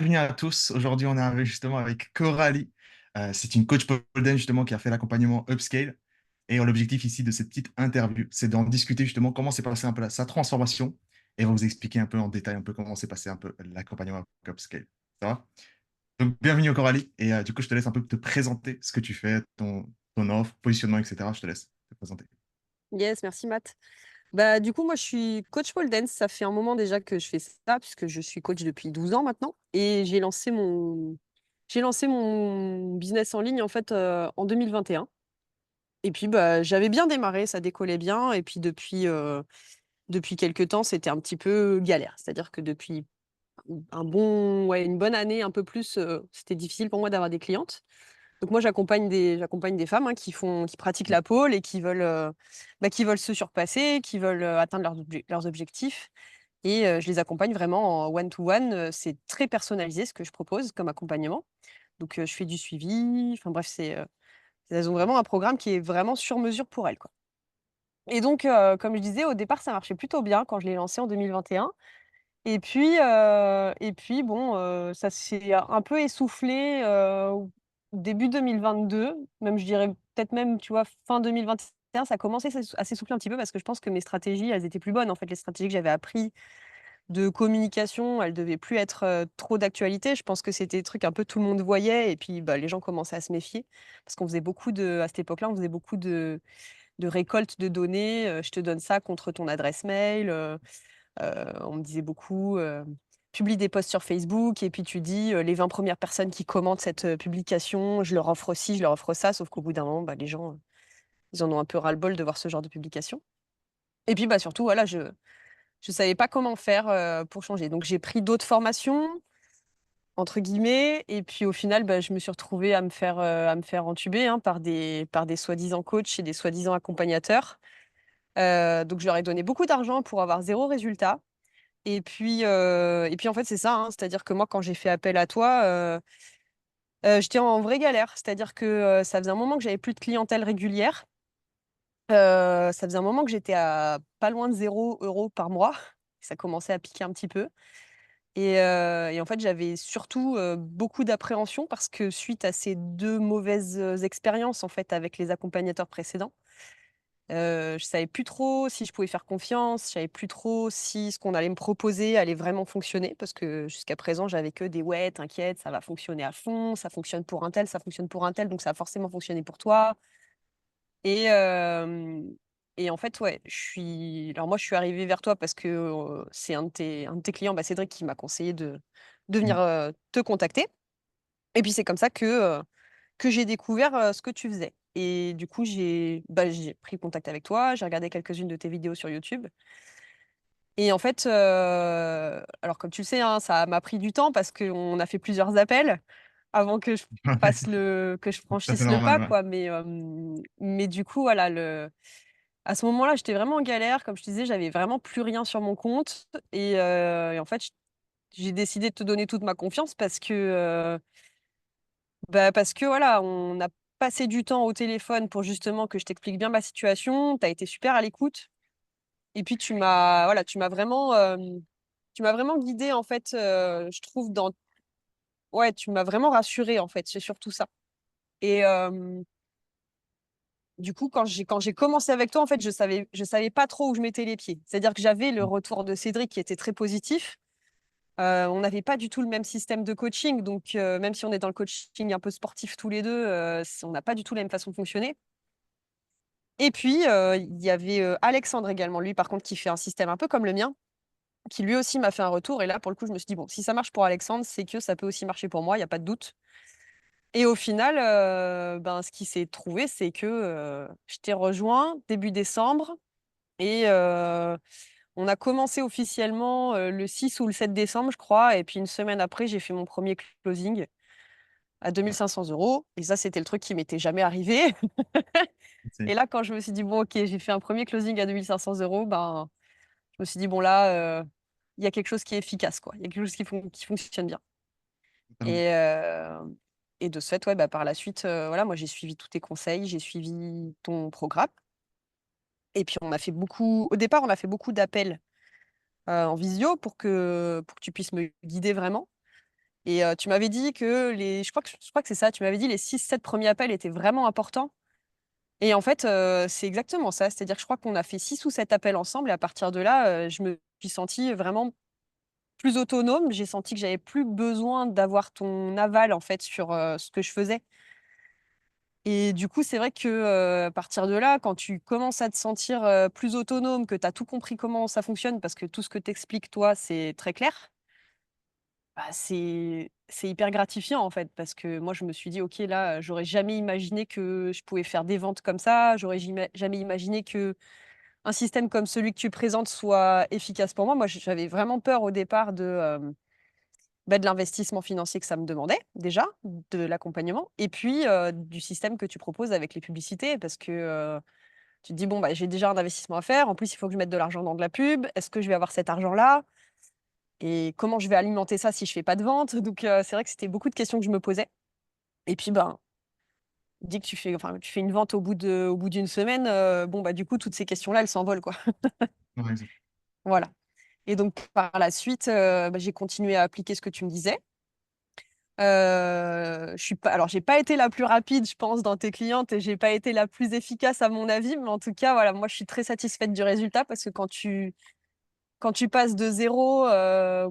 Bienvenue à tous. Aujourd'hui, on est justement avec Coralie. C'est une coach pole dance justement qui a fait l'accompagnement Upscale. Et l'objectif ici de cette petite interview, c'est d'en discuter justement comment s'est passé un peu sa transformation et on va vous expliquer un peu en détail un peu comment s'est passé un peu l'accompagnement Upscale. Ça va? Donc, bienvenue Coralie. Et du coup, je te laisse un peu te présenter ce que tu fais, ton offre, positionnement, etc. Je te laisse te présenter. Yes, merci Matt. Du coup, moi, je suis coach pole dance. Ça fait un moment déjà que je fais ça, puisque je suis coach depuis 12 ans maintenant. Et j'ai lancé mon business en ligne, en fait, en 2021. Et puis, j'avais bien démarré, ça décollait bien. Et puis, depuis quelques temps, c'était un petit peu galère. C'est-à-dire que depuis une bonne année, un peu plus, c'était difficile pour moi d'avoir des clientes. Donc moi, j'accompagne des femmes, hein, qui pratiquent la pole et qui veulent se surpasser, qui veulent, atteindre leurs objectifs et je les accompagne vraiment en one to one, c'est très personnalisé ce que je propose comme accompagnement. Donc je fais du suivi, enfin bref, elles ont vraiment un programme qui est vraiment sur mesure pour elles, quoi. Et donc comme je disais, au départ, ça marchait plutôt bien quand je l'ai lancé en 2021 et puis bon, ça s'est un peu essoufflé, début 2022, même je dirais peut-être même, tu vois, fin 2021, ça commençait à s'essouffler un petit peu parce que je pense que mes stratégies, elles étaient plus bonnes. En fait, les stratégies que j'avais appris de communication, elles devaient plus être, trop d'actualité. Je pense que c'était des trucs un peu tout le monde voyait et puis, les gens commençaient à se méfier parce qu'on faisait beaucoup à cette époque-là, on faisait beaucoup de récolte de données, je te donne ça contre ton adresse mail, on me disait beaucoup, publie des posts sur Facebook et puis tu dis, les 20 premières personnes qui commentent cette, publication, je leur offre ci, je leur offre ça. Sauf qu'au bout d'un moment, les gens, ils en ont un peu ras-le-bol de voir ce genre de publication et puis, surtout, voilà, je savais pas comment faire, pour changer. Donc j'ai pris «d'autres formations» entre guillemets et puis au final, je me suis retrouvée à me faire entuber, hein, par des soi-disant coachs et des soi-disant accompagnateurs. Donc je leur ai donné beaucoup d'argent pour avoir zéro résultat. Et puis en fait, c'est ça, hein, c'est-à-dire que moi, quand j'ai fait appel à toi, j'étais en vraie galère. C'est-à-dire que, ça faisait un moment que j'avais plus de clientèle régulière. Ça faisait un moment que j'étais à pas loin de 0 € par mois. Ça commençait à piquer un petit peu et en fait, j'avais surtout, beaucoup d'appréhension parce que suite à ces 2 mauvaises, expériences, en fait, avec les accompagnateurs précédents, je savais plus trop si je pouvais faire confiance, je savais plus trop si ce qu'on allait me proposer allait vraiment fonctionner parce que jusqu'à présent, j'avais que des: «Ouais, t'inquiète, ça va fonctionner à fond, ça fonctionne pour un tel, ça fonctionne pour un tel, donc ça va forcément fonctionner pour toi» et hem et en fait, ouais, moi, je suis arrivée vers toi parce que, c'est un de tes clients, Cédric, qui m'a conseillé de Mm. venir, te contacter et puis c'est comme ça que j'ai découvert, ce que tu faisais et du coup, j'ai pris contact avec toi, j'ai regardé quelques-unes de tes vidéos sur YouTube et en fait, alors comme tu le sais, hein, ça m'a pris du temps parce qu'on a fait plusieurs appels avant que je Tout à fait franchisse le normal, pas, ouais. quoi, mais du coup, voilà, à ce moment-là, j'étais vraiment en galère. Comme je te disais, j'avais vraiment plus rien sur mon compte et en fait, j'ai décidé de te donner toute ma confiance parce que voilà, on a passé du temps au téléphone pour justement que je t'explique bien ma situation. Tu as été super à l'écoute et puis tu m'as vraiment guidée en fait, je trouve dans ouais, tu m'as vraiment rassurée en fait, c'est surtout ça et du coup, quand j'ai commencé avec toi, en fait, je savais pas trop où je mettais les pieds. C'est-à-dire que j'avais le retour de Cédric qui était très positif. On n'avait pas du tout le même système de coaching, donc même si on est dans le coaching un peu sportif tous les 2, on n'a pas du tout la même façon de fonctionner. Et puis, il y avait, Alexandre également, lui par contre qui fait un système un peu comme le mien, qui lui aussi m'a fait un retour et là pour le coup je me suis dit: «Bon, si ça marche pour Alexandre, c'est que ça peut aussi marcher pour moi, il y a pas de doute». Et au final, ce qui s'est trouvé, c'est que, je t'ai rejoint début décembre et on a commencé officiellement, le 6 ou le 7 décembre, je crois et puis une semaine après, j'ai fait mon premier closing à 2 500 € et ça, c'était le truc qui m'était jamais arrivé. C'est Et là, quand je me suis dit: «Bon OK, j'ai fait un premier closing à 2 500 €», je me suis dit: «Bon là, il y a quelque chose qui est efficace, quoi. Il y a quelque chose qui fonctionne bien». totalement. Et de ce fait, ouais, par la suite, voilà, moi j'ai suivi tous tes conseils, j'ai suivi ton programme et puis au départ, on a fait beaucoup d'appels, en visio pour que tu puisses me guider vraiment Et tu m'avais dit que je crois que c'est ça, tu m'avais dit les 6-7 premiers appels étaient vraiment importants et en fait, c'est exactement ça. C'est-à-dire que je crois qu'on a fait 6 ou 7 appels ensemble et à partir de là, je me suis sentie vraiment plus autonome. J'ai senti que j'avais plus besoin d'avoir ton aval, en fait, sur, ce que je faisais et du coup, c'est vrai que, à partir de là, quand tu commences à te sentir, plus autonome, que tu as tout compris comment ça fonctionne parce que tout ce que tu expliques, toi, c'est très clair. Bah, c'est hyper gratifiant, en fait, parce que moi, je me suis dit: «OK, là, j'aurais jamais imaginé que je pouvais faire des ventes comme ça. J'aurais jamais imaginé que un système comme celui que tu présentes soit efficace pour moi». Moi, j'avais vraiment peur au départ de l'investissement financier que ça me demandait, déjà, de l'accompagnement et puis, du système que tu proposes avec les publicités parce que, tu te dis: «Bon, bah, j'ai déjà un investissement à faire. En plus, il faut que je mette de l'argent dans de la pub. Est-ce que je vais avoir cet argent-là? Et comment je vais alimenter ça si je fais pas de vente?» Donc c'est vrai que c'était beaucoup de questions que je me posais et puis, ben, dès que tu fais une vente au bout d'une semaine, bon, bah, du coup, toutes ces questions-là, elles s'envolent, quoi. Ouais, exact. Voilà et donc par la suite, bah, j'ai continué à appliquer ce que tu me disais. Je suis pas alors j'ai pas été la plus rapide, je pense, dans tes clientes et j'ai pas été la plus efficace à mon avis, mais en tout cas, voilà, moi, je suis très satisfaite du résultat parce que quand tu passes de zéro,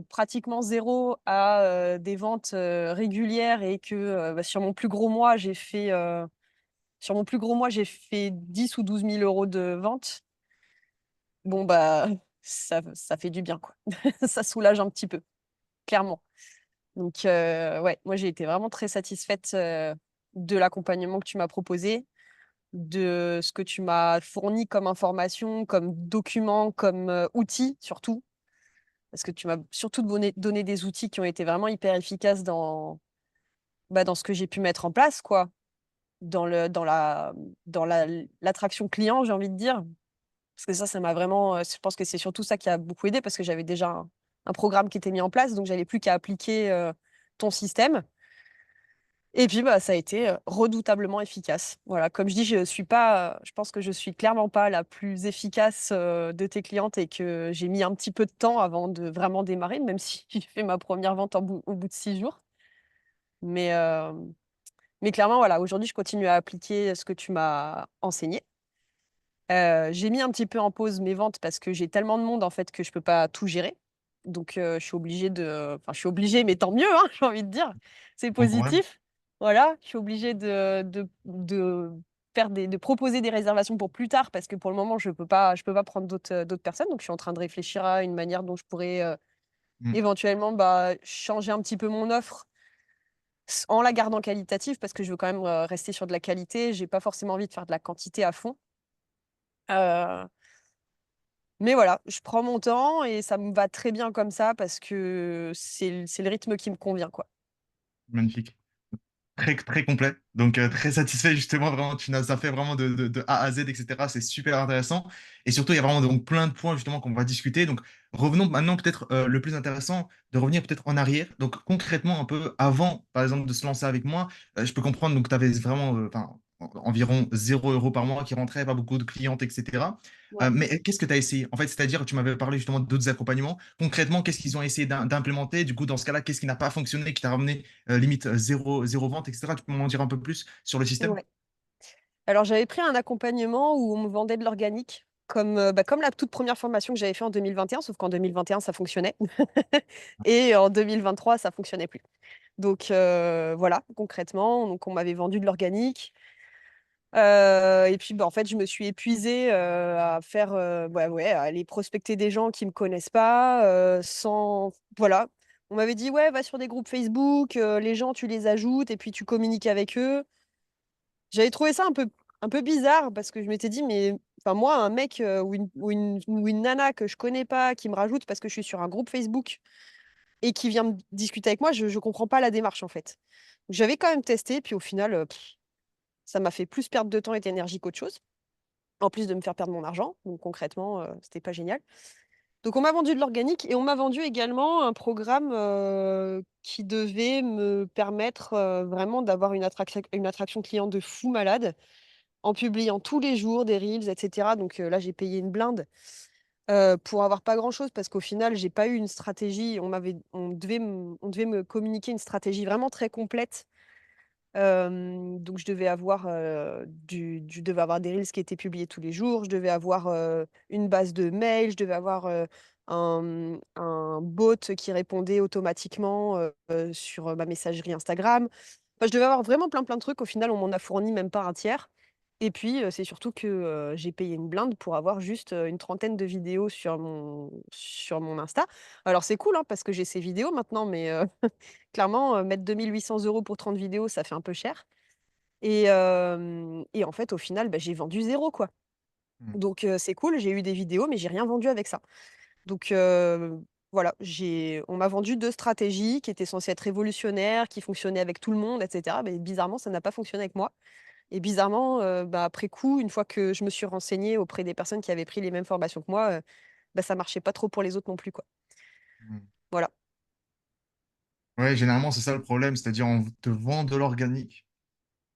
pratiquement zéro à, des ventes, régulières et que, bah, sur mon plus gros mois, j'ai fait 10 ou 12 000 € de ventes. Bon, bah, ça fait du bien, quoi. Ça soulage un petit peu, clairement. Donc ouais, moi, j'ai été vraiment très satisfaite, de l'accompagnement que tu m'as proposé, de ce que tu m'as fourni comme information, comme document, comme, outil surtout. Parce que tu m'as surtout donné des outils qui ont été vraiment hyper efficaces dans ce que j'ai pu mettre en place, quoi. Dans l'attraction client, j'ai envie de dire. Parce que ça m'a vraiment, je pense que c'est surtout ça qui a beaucoup aidé parce que j'avais déjà un programme qui était mis en place, donc j'avais plus qu'à appliquer, ton système et puis, bah, ça a été, redoutablement efficace. Voilà, comme je dis, je pense que je suis clairement pas la plus efficace, de tes clientes et que j'ai mis un petit peu de temps avant de vraiment démarrer, même si j'ai fait ma première vente au bout de 6 jours. Mais, mais clairement, voilà, aujourd'hui, je continue à appliquer ce que tu m'as enseigné. J'ai mis un petit peu en pause mes ventes parce que j'ai tellement de monde, en fait, que je peux pas tout gérer. Donc, je suis obligée, mais tant mieux, hein, j'ai envie de dire. C'est Bon courage. positif. Voilà, je suis obligée de proposer des réservations pour plus tard parce que pour le moment, je peux pas prendre d'autres personnes. Donc je suis en train de réfléchir à une manière dont je pourrais, Mmh. éventuellement, bah, changer un petit peu mon offre en la gardant qualitative parce que je veux quand même, rester sur de la qualité. J'ai pas forcément envie de faire de la quantité à fond. Heu Mais voilà, je prends mon temps et ça me va très bien comme ça parce que c'est le rythme qui me convient, quoi. Magnifique. Très, très complet. Donc, très satisfait justement, vraiment, tu nous as fait vraiment de A à Z, et cetera. C'est super intéressant et surtout, il y a vraiment donc plein de points justement qu'on va discuter. Donc, revenons maintenant peut-être, le plus intéressant, de revenir peut-être en arrière. Donc concrètement, un peu avant, par exemple, de se lancer avec moi, je peux comprendre donc tu avais vraiment, enfin, environ 0 € par mois qui rentrait, pas beaucoup de clientes et cetera. Ouais. Mais qu'est-ce que tu as essayé? En fait, c'est-à-dire, tu m'avais parlé justement d'autres accompagnements. Concrètement, qu'est-ce qu'ils ont essayé d'implémenter? Du coup, dans ce cas-là, qu'est-ce qui n'a pas fonctionné, qui t'a ramené limite, 0 vente et cetera. Tu peux m'en dire un peu plus sur le système? Ouais. Alors j'avais pris un accompagnement où on me vendait de l'organique comme, bah, comme la toute première formation que j'avais fait en 2021, sauf qu'en 2021 ça fonctionnait et en 2023 ça fonctionnait plus. Donc voilà, concrètement, donc on m'avait vendu de l'organique, et puis, bah, en fait, je me suis épuisée, à faire, bah, ouais, à aller prospecter des gens qui me connaissent pas, sans voilà. On m'avait dit: «Ouais, va sur des groupes Facebook, les gens tu les ajoutes et puis tu communiques avec eux». J'avais trouvé ça un peu bizarre parce que je m'étais dit: «Mais enfin moi un mec, ou une nana que je connais pas qui me rajoute parce que je suis sur un groupe Facebook et qui vient me discuter avec moi, je comprends pas la démarche, en fait». J'avais quand même testé puis au final, ça m'a fait plus perdre de temps et d'énergie qu'autre chose. En plus de me faire perdre mon argent, donc concrètement, c'était pas génial. Donc on m'a vendu de l'organique et on m'a vendu également un programme, qui devait me permettre, vraiment d'avoir une attraction client de fou malade, en publiant tous les jours des reels et cetera. Donc là, j'ai payé une blinde, Pour avoir pas grand-chose parce qu'au final, j'ai pas eu une stratégie. On devait me communiquer une stratégie vraiment très complète. Donc je devais avoir des reels qui étaient publiés tous les jours, je devais avoir, une base de mails, je devais avoir, un bot qui répondait automatiquement, sur, ma messagerie Instagram. Enfin, je devais avoir vraiment plein, plein de trucs. Au final, on m'en a fourni même pas un tiers. Et puis, c'est surtout que, j'ai payé une blinde pour avoir juste, une trentaine de vidéos sur mon Insta. Alors c'est cool, hein, parce que j'ai ces vidéos maintenant, mais, clairement, mettre 2 800 € pour 30 vidéos, ça fait un peu cher. Et en fait, au final, bah, j'ai vendu zéro quoi. Mm. Donc, c'est cool, j'ai eu des vidéos, mais j'ai rien vendu avec ça. Donc, voilà, on m'a vendu 2 stratégies qui étaient censées être révolutionnaires, qui fonctionnaient avec tout le monde et cetera. Mais bizarrement, ça n'a pas fonctionné avec moi. Et bizarrement, bah, après coup, une fois que je me suis renseignée auprès des personnes qui avaient pris les mêmes formations que moi, bah, ça marchait pas trop pour les autres non plus, quoi. Mm. Voilà. Ouais, généralement, c'est ça le problème, c'est-à-dire on te vend de l'organique,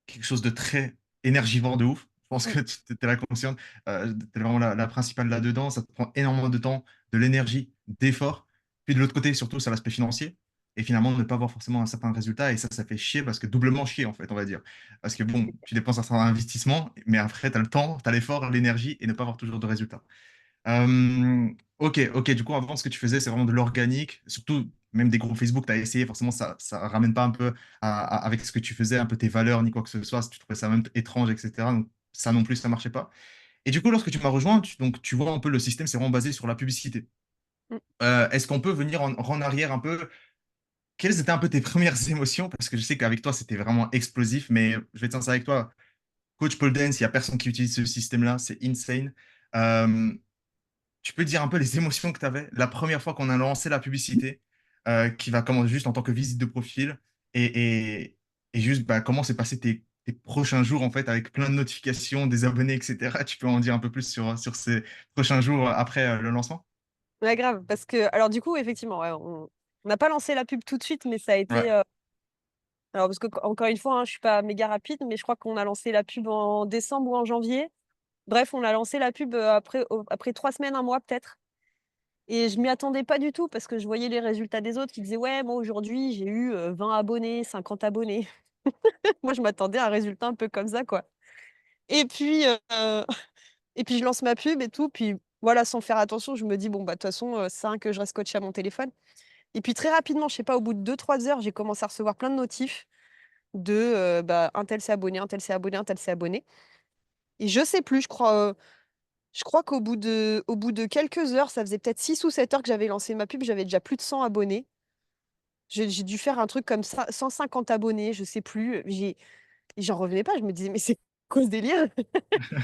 quelque chose de très énergivore de ouf. Je pense Mmh. que tu es la consciente, tu es vraiment la principale là-dedans. Ça te prend énormément de temps, de l'énergie, d'effort. Puis de l'autre côté, surtout, c'est l'aspect financier. Et finalement, ne pas avoir forcément un certain résultat. Et ça fait chier parce que doublement chier, en fait, on va dire. Parce que bon, tu dépenses un certain investissement, mais après, tu as le temps, tu as l'effort, l'énergie et ne pas avoir toujours de résultat. Euh, ok, du coup, avant, ce que tu faisais, c'est vraiment de l'organique, surtout même des groupes Facebook, tu as essayé, forcément, ça ramène pas un peu avec ce que tu faisais, un peu tes valeurs, ni quoi que ce soit, si tu trouvais ça même étrange, etc. Donc, ça non plus, ça marchait pas. Et du coup, lorsque tu m'as rejoint, donc, tu vois un peu le système, c'est vraiment basé sur la publicité. Mmh. Est-ce qu'on peut venir en arrière un peu? Quelles étaient un peu tes premières émotions? Parce que je sais qu'avec toi, c'était vraiment explosif, mais je vais être sincère avec toi. Coach Pole Dance, il n'y a personne qui utilise ce système-là, c'est insane. Euh, Tu peux dire un peu les émotions que tu avais la première fois qu'on a lancé la publicité, qui va commencer juste en tant que visite de profil, et, et, et juste bah, comment s'est passé tes prochains jours en fait avec plein de notifications, des abonnés, etc. Tu peux en dire un peu plus sur ces prochains jours après le lancement? Ouais, grave, parce que alors du coup, effectivement, ouais, on n'a pas lancé la pub tout de suite, mais ça a Ouais. été, alors parce que encore une fois, hein, je suis pas méga rapide, mais je crois qu'on a lancé la pub en décembre ou en janvier. Bref, on a lancé la pub, après 3 semaines, un mois peut-être et je m'y attendais pas du tout parce que je voyais les résultats des autres qui disaient: «Ouais, moi aujourd'hui, j'ai eu, 20 abonnés, 50 abonnés». Moi, je m'attendais à un résultat un peu comme ça, quoi et puis, et puis je lance ma pub et tout, puis voilà, sans faire attention, je me dis: «Bon, bah, de toute façon, ça sert à rien que je reste scotchée à mon téléphone». Et puis très rapidement, je sais pas, au bout de 2 3 heures, j'ai commencé à recevoir plein de notifs de, bah, un tel s'est abonné, un tel s'est abonné, un tel s'est abonné et je sais plus, je crois au bout de quelques heures, ça faisait peut-être 6 ou 7 heures que j'avais lancé ma pub, j'avais déjà plus de 100 abonnés. J'ai dû faire un truc comme ça, 150 abonnés, je sais plus, j'en revenais pas, je me disais: «Mais c'est quoi ce délire?»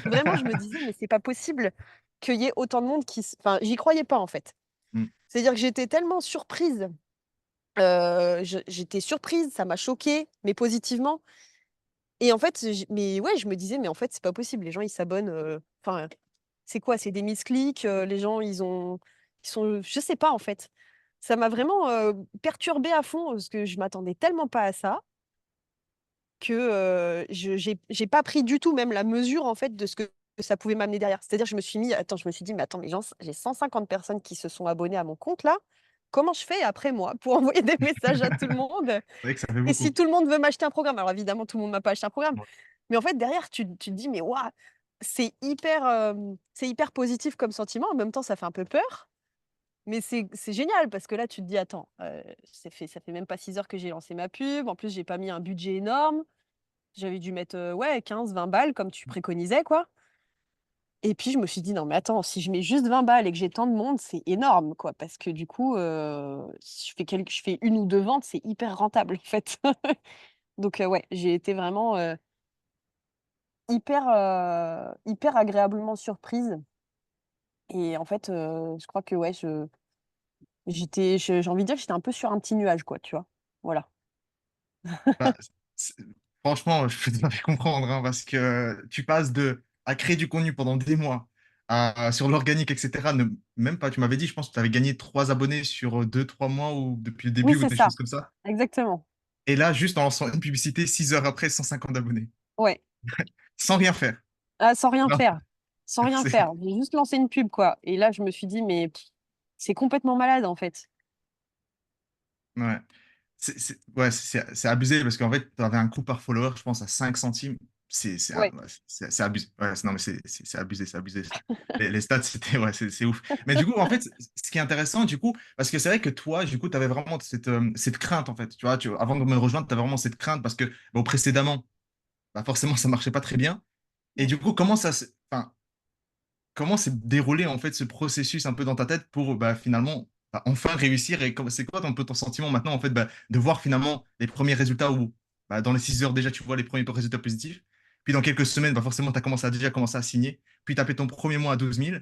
Vraiment, je me disais: «Mais c'est pas possible qu'il y ait autant de monde qui s» enfin, j'y croyais pas, en fait. Mm. C'est-à-dire que j'étais tellement surprise, j'étais surprise, ça m'a choquée, mais positivement. Et en fait, mais ouais, je me disais: «Mais en fait, c'est pas possible, les gens ils s'abonnent, enfin, c'est quoi? C'est des misclics, les gens ils sont» je sais pas en fait. Ça m'a vraiment, perturbée à fond, parce que je m'attendais tellement pas à ça que, j'ai pas pris du tout même la mesure en fait de ce que ça pouvait m'amener derrière. C'est-à-dire je me suis mis attends, je me suis dit: «Mais attends, mais gens j'ai 150 personnes qui se sont abonnées à mon compte là. Comment je fais après moi pour envoyer des messages à tout le monde? C'est vrai que ça fait Et si beaucoup. tout le monde veut m'acheter un programme?» Alors évidemment, tout le monde m'a pas acheté un programme, Ouais. mais en fait derrière tu te dis: «Mais waouh!» c'est hyper positif comme sentiment. En même temps, ça fait un peu peur, mais c'est génial parce que là, tu te dis: «Attends, ça fait même pas 6 heures que j'ai lancé ma pub. En plus, j'ai pas mis un budget énorme. J'avais dû mettre, ouais 15 20 balles comme tu préconisais, quoi». Et puis je me suis dit: «Non mais attends, si je mets juste 20 balles et que j'ai tant de monde, c'est énorme, quoi». Parce que du coup, si je fais 1 ou 2 ventes, c'est hyper rentable, en fait. Donc ouais, j'ai été vraiment, hyper agréablement surprise et en fait, je crois que ouais, j'ai envie de dire que j'étais un peu sur un petit nuage, quoi, tu vois? Voilà. Bah, c'est- franchement, je peux tout à fait comprendre, hein, parce que tu passes à créer du contenu pendant des mois, sur l'organique, etc. Même pas, tu m'avais dit, je pense que tu avais gagné 3 abonnés sur 2 3 mois ou depuis le Oui, début ou c'est des ça, choses comme ça. exactement. Et là, juste en lançant une publicité, 6 heures après, 150 abonnés. Ouais. Sans rien faire. Ah, sans rien Non, faire. sans rien C'est faire. J'ai juste lancé une pub, quoi. Et là, je me suis dit, mais c'est complètement malade, en fait. ouais. Ouais, c'est abusé parce qu'en fait, tu avais un coût par follower, je pense, à 5 centimes. Ouais. Ouais, c'est abusé. Ouais, non, mais c'est abusé, c'est abusé. Les stats, c'était ouais, c'est ouf. Mais du coup, en fait, ce qui est intéressant, du coup, parce que c'est vrai que toi, du coup, tu avais vraiment cette crainte, en fait. Tu vois, avant de me rejoindre, tu avais vraiment cette crainte parce que, bon, précédemment, bah, forcément, ça marchait pas très bien. Et Mm. du coup, enfin, comment s'est déroulé en fait ce processus un peu dans ta tête pour bah, finalement bah, enfin réussir et c'est quoi un peu ton sentiment maintenant en fait bah, de voir finalement les premiers résultats où bah, dans les 6 heures déjà tu vois les premiers résultats positifs puis dans quelques semaines bah, forcément tu as déjà commencé à signer puis tu as fait ton premier mois à 12 000.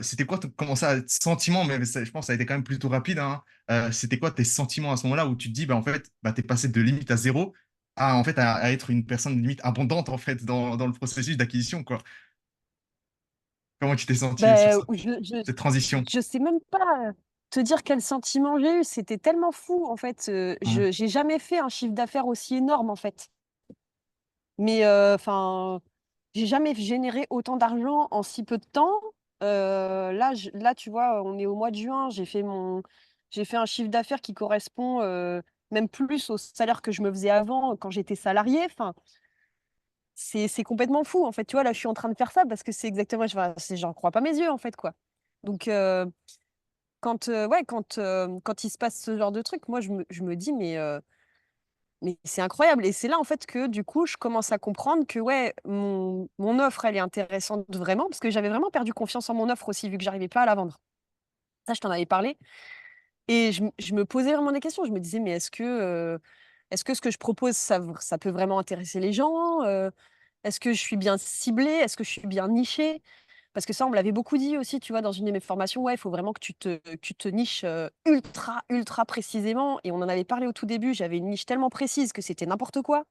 C'était quoi comment ça sentiment mais je pense que ça a été quand même plutôt rapide hein. C'était quoi tes sentiments à ce moment-là où tu te dis bah, en fait bah, tu es passé de limite à zéro à en fait à être une personne limite abondante en fait dans le processus d'acquisition quoi. Comment tu t'es senti sur Ben, ça cette transition. je sais même pas te dire quel sentiment j'ai eu. C'était tellement fou, en fait. Ouais. J'ai jamais fait un chiffre d'affaires aussi énorme, en fait. Mais enfin, j'ai jamais généré autant d'argent en si peu de temps. Là, tu vois, on est au mois de juin. J'ai fait un chiffre d'affaires qui correspond même plus au salaire que je me faisais avant quand j'étais salariée. Enfin, c'est complètement fou, en fait. Tu vois, là, je suis en train de faire ça parce que c'est exactement, j'en crois pas mes yeux, en fait, quoi. Donc, ouais, quand il se passe ce genre de truc, moi, je me dis, mais c'est incroyable. Et c'est là, en fait, que du coup, je commence à comprendre que, ouais, mon offre, elle est intéressante vraiment, parce que j'avais vraiment perdu confiance en mon offre aussi, vu que j'arrivais pas à la vendre. Ça, je t'en avais parlé. Et je me posais vraiment des questions. Je me disais, mais est-ce que ce que je propose, ça peut vraiment intéresser les gens? Est-ce que je suis bien ciblée? Est-ce que je suis bien nichée? Parce que ça, on me l'avait beaucoup dit aussi, tu vois, dans une de mes formations. Ouais, il faut vraiment que tu te niches ultra, ultra précisément. Et on en avait parlé au tout début. J'avais une niche tellement précise que c'était n'importe quoi.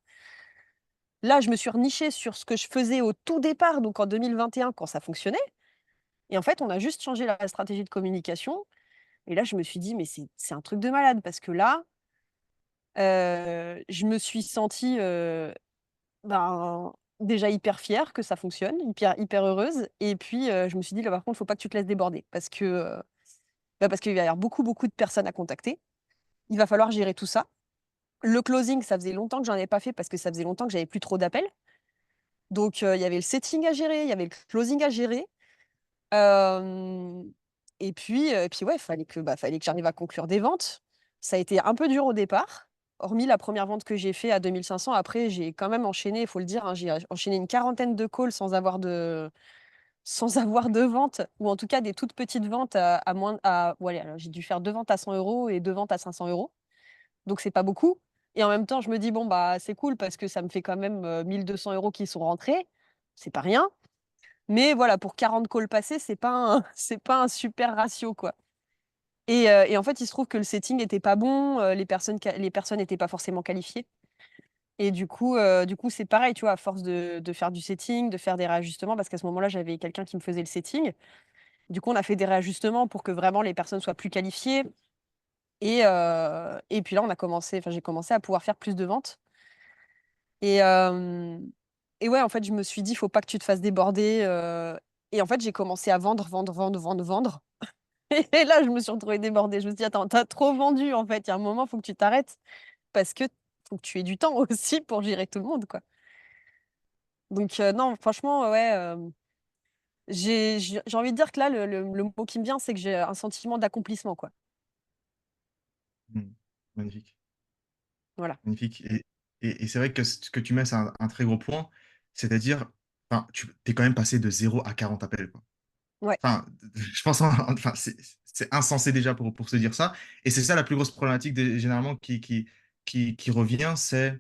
Là, je me suis renichée sur ce que je faisais au tout départ, donc en 2021, quand ça fonctionnait. Et en fait, on a juste changé la stratégie de communication. Et là, je me suis dit, mais c'est un truc de malade. Parce que là, je me suis sentie ben, déjà hyper fière que ça fonctionne, hyper heureuse. Et puis, je me suis dit: «Là, par contre, faut pas que tu te laisses déborder parce que, parce qu'il va y avoir beaucoup, beaucoup de personnes à contacter. Il va falloir gérer tout ça». Le closing, ça faisait longtemps que j'en avais pas fait parce que ça faisait longtemps que j'avais plus trop d'appels. Donc, il y avait le setting à gérer, il y avait le closing à gérer. Hem et puis ouais, fallait que j'arrive à conclure des ventes. Ça a été un peu dur au départ, hormis la première vente que j'ai fait à 2 500. Après, j'ai quand même enchaîné, il faut le dire, hein, j'ai enchaîné une quarantaine de calls sans avoir de vente ou en tout cas des toutes petites ventes à moins ouais, alors j'ai dû faire 2 ventes à 100 € et 2 ventes à 500 €, donc c'est pas beaucoup et en même temps, je me dis: «Bon, bah, c'est cool parce que ça me fait quand même, 1 200 € qui sont rentrés». C'est pas rien, mais voilà, pour 40 calls passés, c'est pas un c'est pas un super ratio, quoi. Et en fait, il se trouve que le setting était pas bon, les personnes étaient pas forcément qualifiées et du coup, c'est pareil, tu vois? À force de faire du setting, de faire des réajustements parce qu'à ce moment-là, j'avais quelqu'un qui me faisait le setting. Du coup, on a fait des réajustements pour que vraiment les personnes soient plus qualifiées et puis là, j'ai commencé à pouvoir faire plus de ventes et hem et ouais, en fait, je me suis dit: «Faut pas que tu te fasses déborder», et en fait, j'ai commencé à vendre, vendre, vendre, vendre, vendre. Et là, je me suis retrouvée débordée. Je me suis dit: «Attends, tu as trop vendu, en fait. Il y a un moment, faut que tu t'arrêtes parce que faut que tu aies du temps aussi pour gérer tout le monde, quoi». Donc non, franchement, ouais, j'ai envie de dire que là, le mot qui me vient, c'est que j'ai un sentiment d'accomplissement, quoi. Mmh. Magnifique, Voilà. magnifique et c'est vrai que ce que tu mets, c'est un très gros point, c'est-à-dire, enfin, tu es quand même passé de 0 à 40 appels, quoi. Ouais. Enfin, je pense enfin, c'est insensé déjà pour se dire ça et c'est ça la plus grosse problématique généralement qui revient, c'est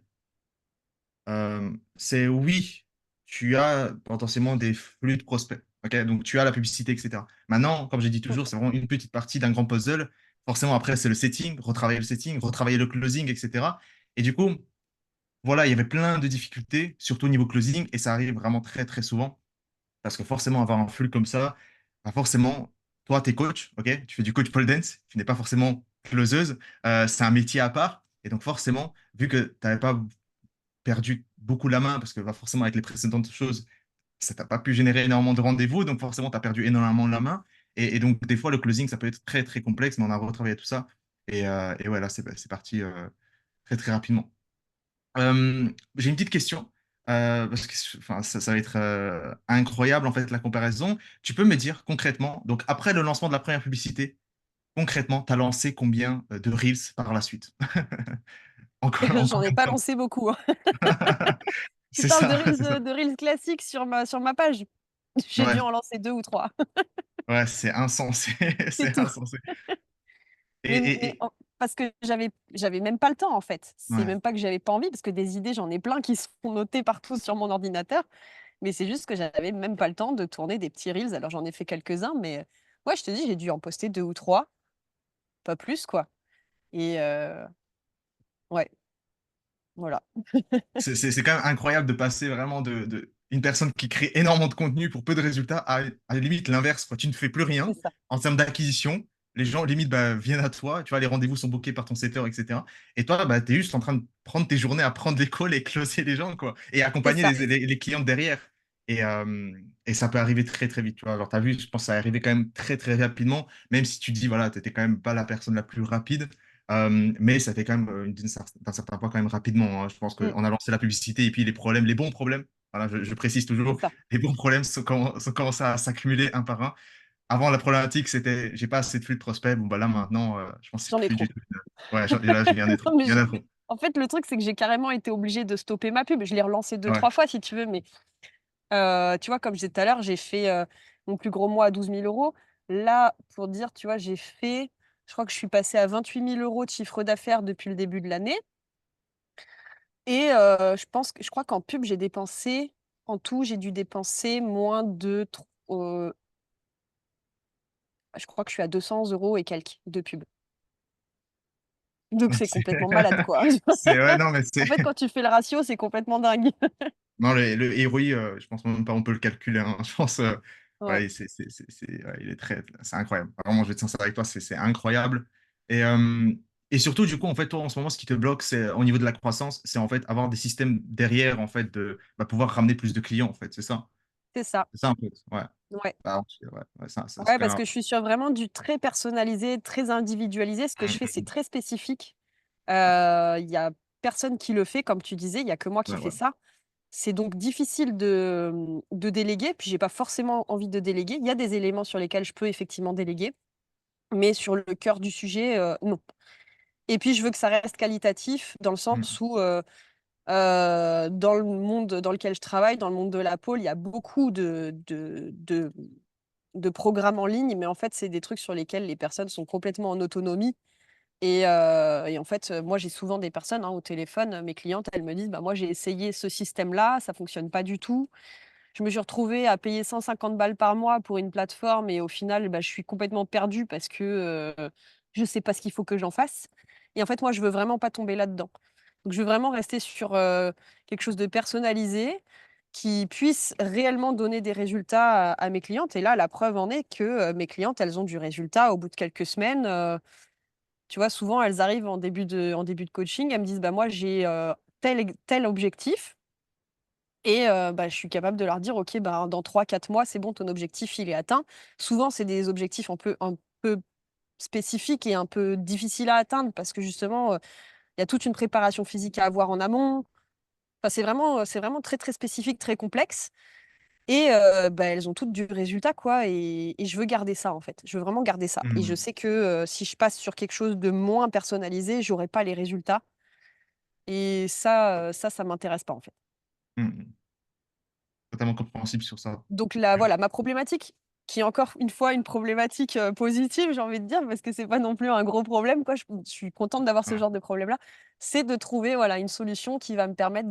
oui, tu as potentiellement des flux de prospects, OK? Donc tu as la publicité et cetera. Maintenant, comme j'ai dit Mmh. toujours, c'est vraiment une petite partie d'un grand puzzle. Forcément, après, c'est le setting, retravailler le closing et cetera et du coup, voilà, il y avait plein de difficultés, surtout au niveau closing et ça arrive vraiment très, très souvent parce que forcément, avoir un flux comme ça, bah, forcément, toi, tu es coach, OK? Tu fais du coach pole dance, tu n'es pas forcément closeuse, c'est un métier à part et donc forcément, vu que tu n'avais pas perdu beaucoup la main parce que bah, forcément avec les précédentes choses, ça t'a pas pu générer énormément de rendez-vous, donc forcément, tu as perdu énormément la main. Et donc, des fois, le closing, ça peut être très, très complexe, mais on a retravaillé tout ça. Et ouais, là, c'est parti très, très rapidement. J'ai une petite question, parce que enfin, ça va être incroyable, en fait, la comparaison. Tu peux me dire concrètement, donc après le lancement de la première publicité, concrètement, tu as lancé combien de Reels par la suite? En J'en ai combien de pas temps? lancé beaucoup, hein. Tu C'est parles ça, c'est ça. de reels classiques sur ma page? J'ai dû Ouais, en lancer 2 ou 3. ouais, c'est insensé, C'est c'est tout. insensé. Et, Mais et, en parce que j'avais même pas le temps, en fait. C'est ouais, même pas que j'avais pas envie, parce que des idées, j'en ai plein qui sont notées partout sur mon ordinateur, mais c'est juste que j'avais même pas le temps de tourner des petits reels. Alors j'en ai fait quelques-uns, mais ouais, je te dis, j'ai dû en poster 2 ou 3, pas plus, quoi. Et ouais, voilà. c'est quand même incroyable de passer vraiment de une personne qui crée énormément de contenu pour peu de résultats à la limite l'inverse, quoi. Tu ne fais plus C'est rien ça, en termes d'acquisition. Les gens, limite, bah, viennent à toi. Tu vois, les rendez-vous sont bookés par ton setter, etc. Et toi, bah, tu es juste en train de prendre tes journées à prendre les calls et closer les gens, quoi. Et c'est accompagner ça. les clients derrière. Et, euh, et ça peut arriver très, très vite. Tu vois, alors, tu as vu, je pense que ça est arrivé quand même très, très rapidement. Même si tu dis, voilà, tu n'étais quand même pas la personne la plus rapide. Mais ça fait quand même, d'un certain point, quand même rapidement, hein. Je pense Mmh, qu'on a lancé la publicité et puis les problèmes, les bons problèmes, voilà, je précise c'est toujours, ça. les bons problèmes sont commencés à s'accumuler un par un. Avant, la problématique, c'était j'ai pas assez de flux de prospects. Bon, bah là, maintenant, je pense que c'est J'en ai plus du trop. tout. Ouais, et là, je viens d'être. Non, mais Il y en a trop. en fait, le truc, c'est que j'ai carrément été obligée de stopper ma pub. Je l'ai relancée deux Ouais. trois fois, si tu veux, mais tu vois, comme je disais tout à l'heure, j'ai fait, mon plus gros mois à 12 000 €. Là, pour dire, tu vois, je crois que je suis passée à 28 000 € de chiffre d'affaires depuis le début de l'année, et je crois qu'en pub, en tout, j'ai dû dépenser moins de je crois que je suis à 200 € et quelques de pub. Donc c'est C'est, complètement malade, quoi. ouais, non, mais c'est. En fait, quand tu fais le ratio, c'est complètement dingue. Non, le ROI, je pense même pas on peut le calculer, hein. Je pense, Ouais, ouais, ouais, il est c'est incroyable. Vraiment, je vais être sincère avec toi, c'est incroyable. Et, surtout, du coup, en fait, toi, en ce moment, ce qui te bloque, c'est au niveau de la croissance, c'est en fait avoir des systèmes derrière, en fait, de bah, pouvoir ramener plus de clients, en fait, c'est ça. c'est ça. C'est ça, en fait. Ouais. Ouais. Bah, ouais, ouais, c'est Ouais, quand parce même. que je suis sur vraiment du très personnalisé, très individualisé. Ce que je fais, c'est très spécifique. Ouais, Il y a personne qui le fait, comme tu disais, il y a que moi qui ouais, fais ouais. ça. C'est donc difficile de déléguer, puis j'ai pas forcément envie de déléguer. Il y a des éléments sur lesquels je peux effectivement déléguer, mais sur le cœur du sujet, non. Et puis je veux que ça reste qualitatif dans le Mm, sens où, dans le monde dans lequel je travaille, dans le monde de la pôle, il y a beaucoup de programmes en ligne, mais en fait, c'est des trucs sur lesquels les personnes sont complètement en autonomie. Et en fait, moi, j'ai souvent des personnes, hein, au téléphone, mes clientes, elles me disent: «Bah, moi, j'ai essayé ce système-là, ça fonctionne pas du tout. Je me suis retrouvée à payer 150 balles par mois pour une plateforme et au final, bah, je suis complètement perdue parce que, je sais pas ce qu'il faut que j'en fasse». Et en fait, moi, je veux vraiment pas tomber là-dedans. Donc je veux vraiment rester sur, quelque chose de personnalisé, qui puisse réellement donner des résultats à mes clientes. Et là, la preuve en est que, mes clientes, elles ont du résultat au bout de quelques semaines. Tu vois, souvent, elles arrivent en début de coaching, elles me disent: «Bah, moi, j'ai, tel objectif», et bah, je suis capable de leur dire: «OK, bah, dans 3 4 mois, c'est bon, ton objectif, il est atteint». Souvent, c'est des objectifs un peu spécifiques et un peu difficiles à atteindre parce que justement, il y a toute une préparation physique à avoir en amont. Enfin, c'est vraiment très, très spécifique, très complexe, et bah, elles ont toutes du résultat, quoi, et je veux garder ça, en fait. Je veux vraiment garder ça, et je mm, sais que, si je passe sur quelque chose de moins personnalisé, j'aurai pas les résultats, et ça m'intéresse pas, en fait. mm, mm. Totalement compréhensible sur ça. Donc là, voilà, ma problématique, qui est encore une fois une problématique, positive, j'ai envie de dire, parce que c'est pas non plus un gros problème, quoi. Je suis contente d'avoir ce Ouais. genre de problème-là. C'est de trouver, voilà, une solution qui va me permettre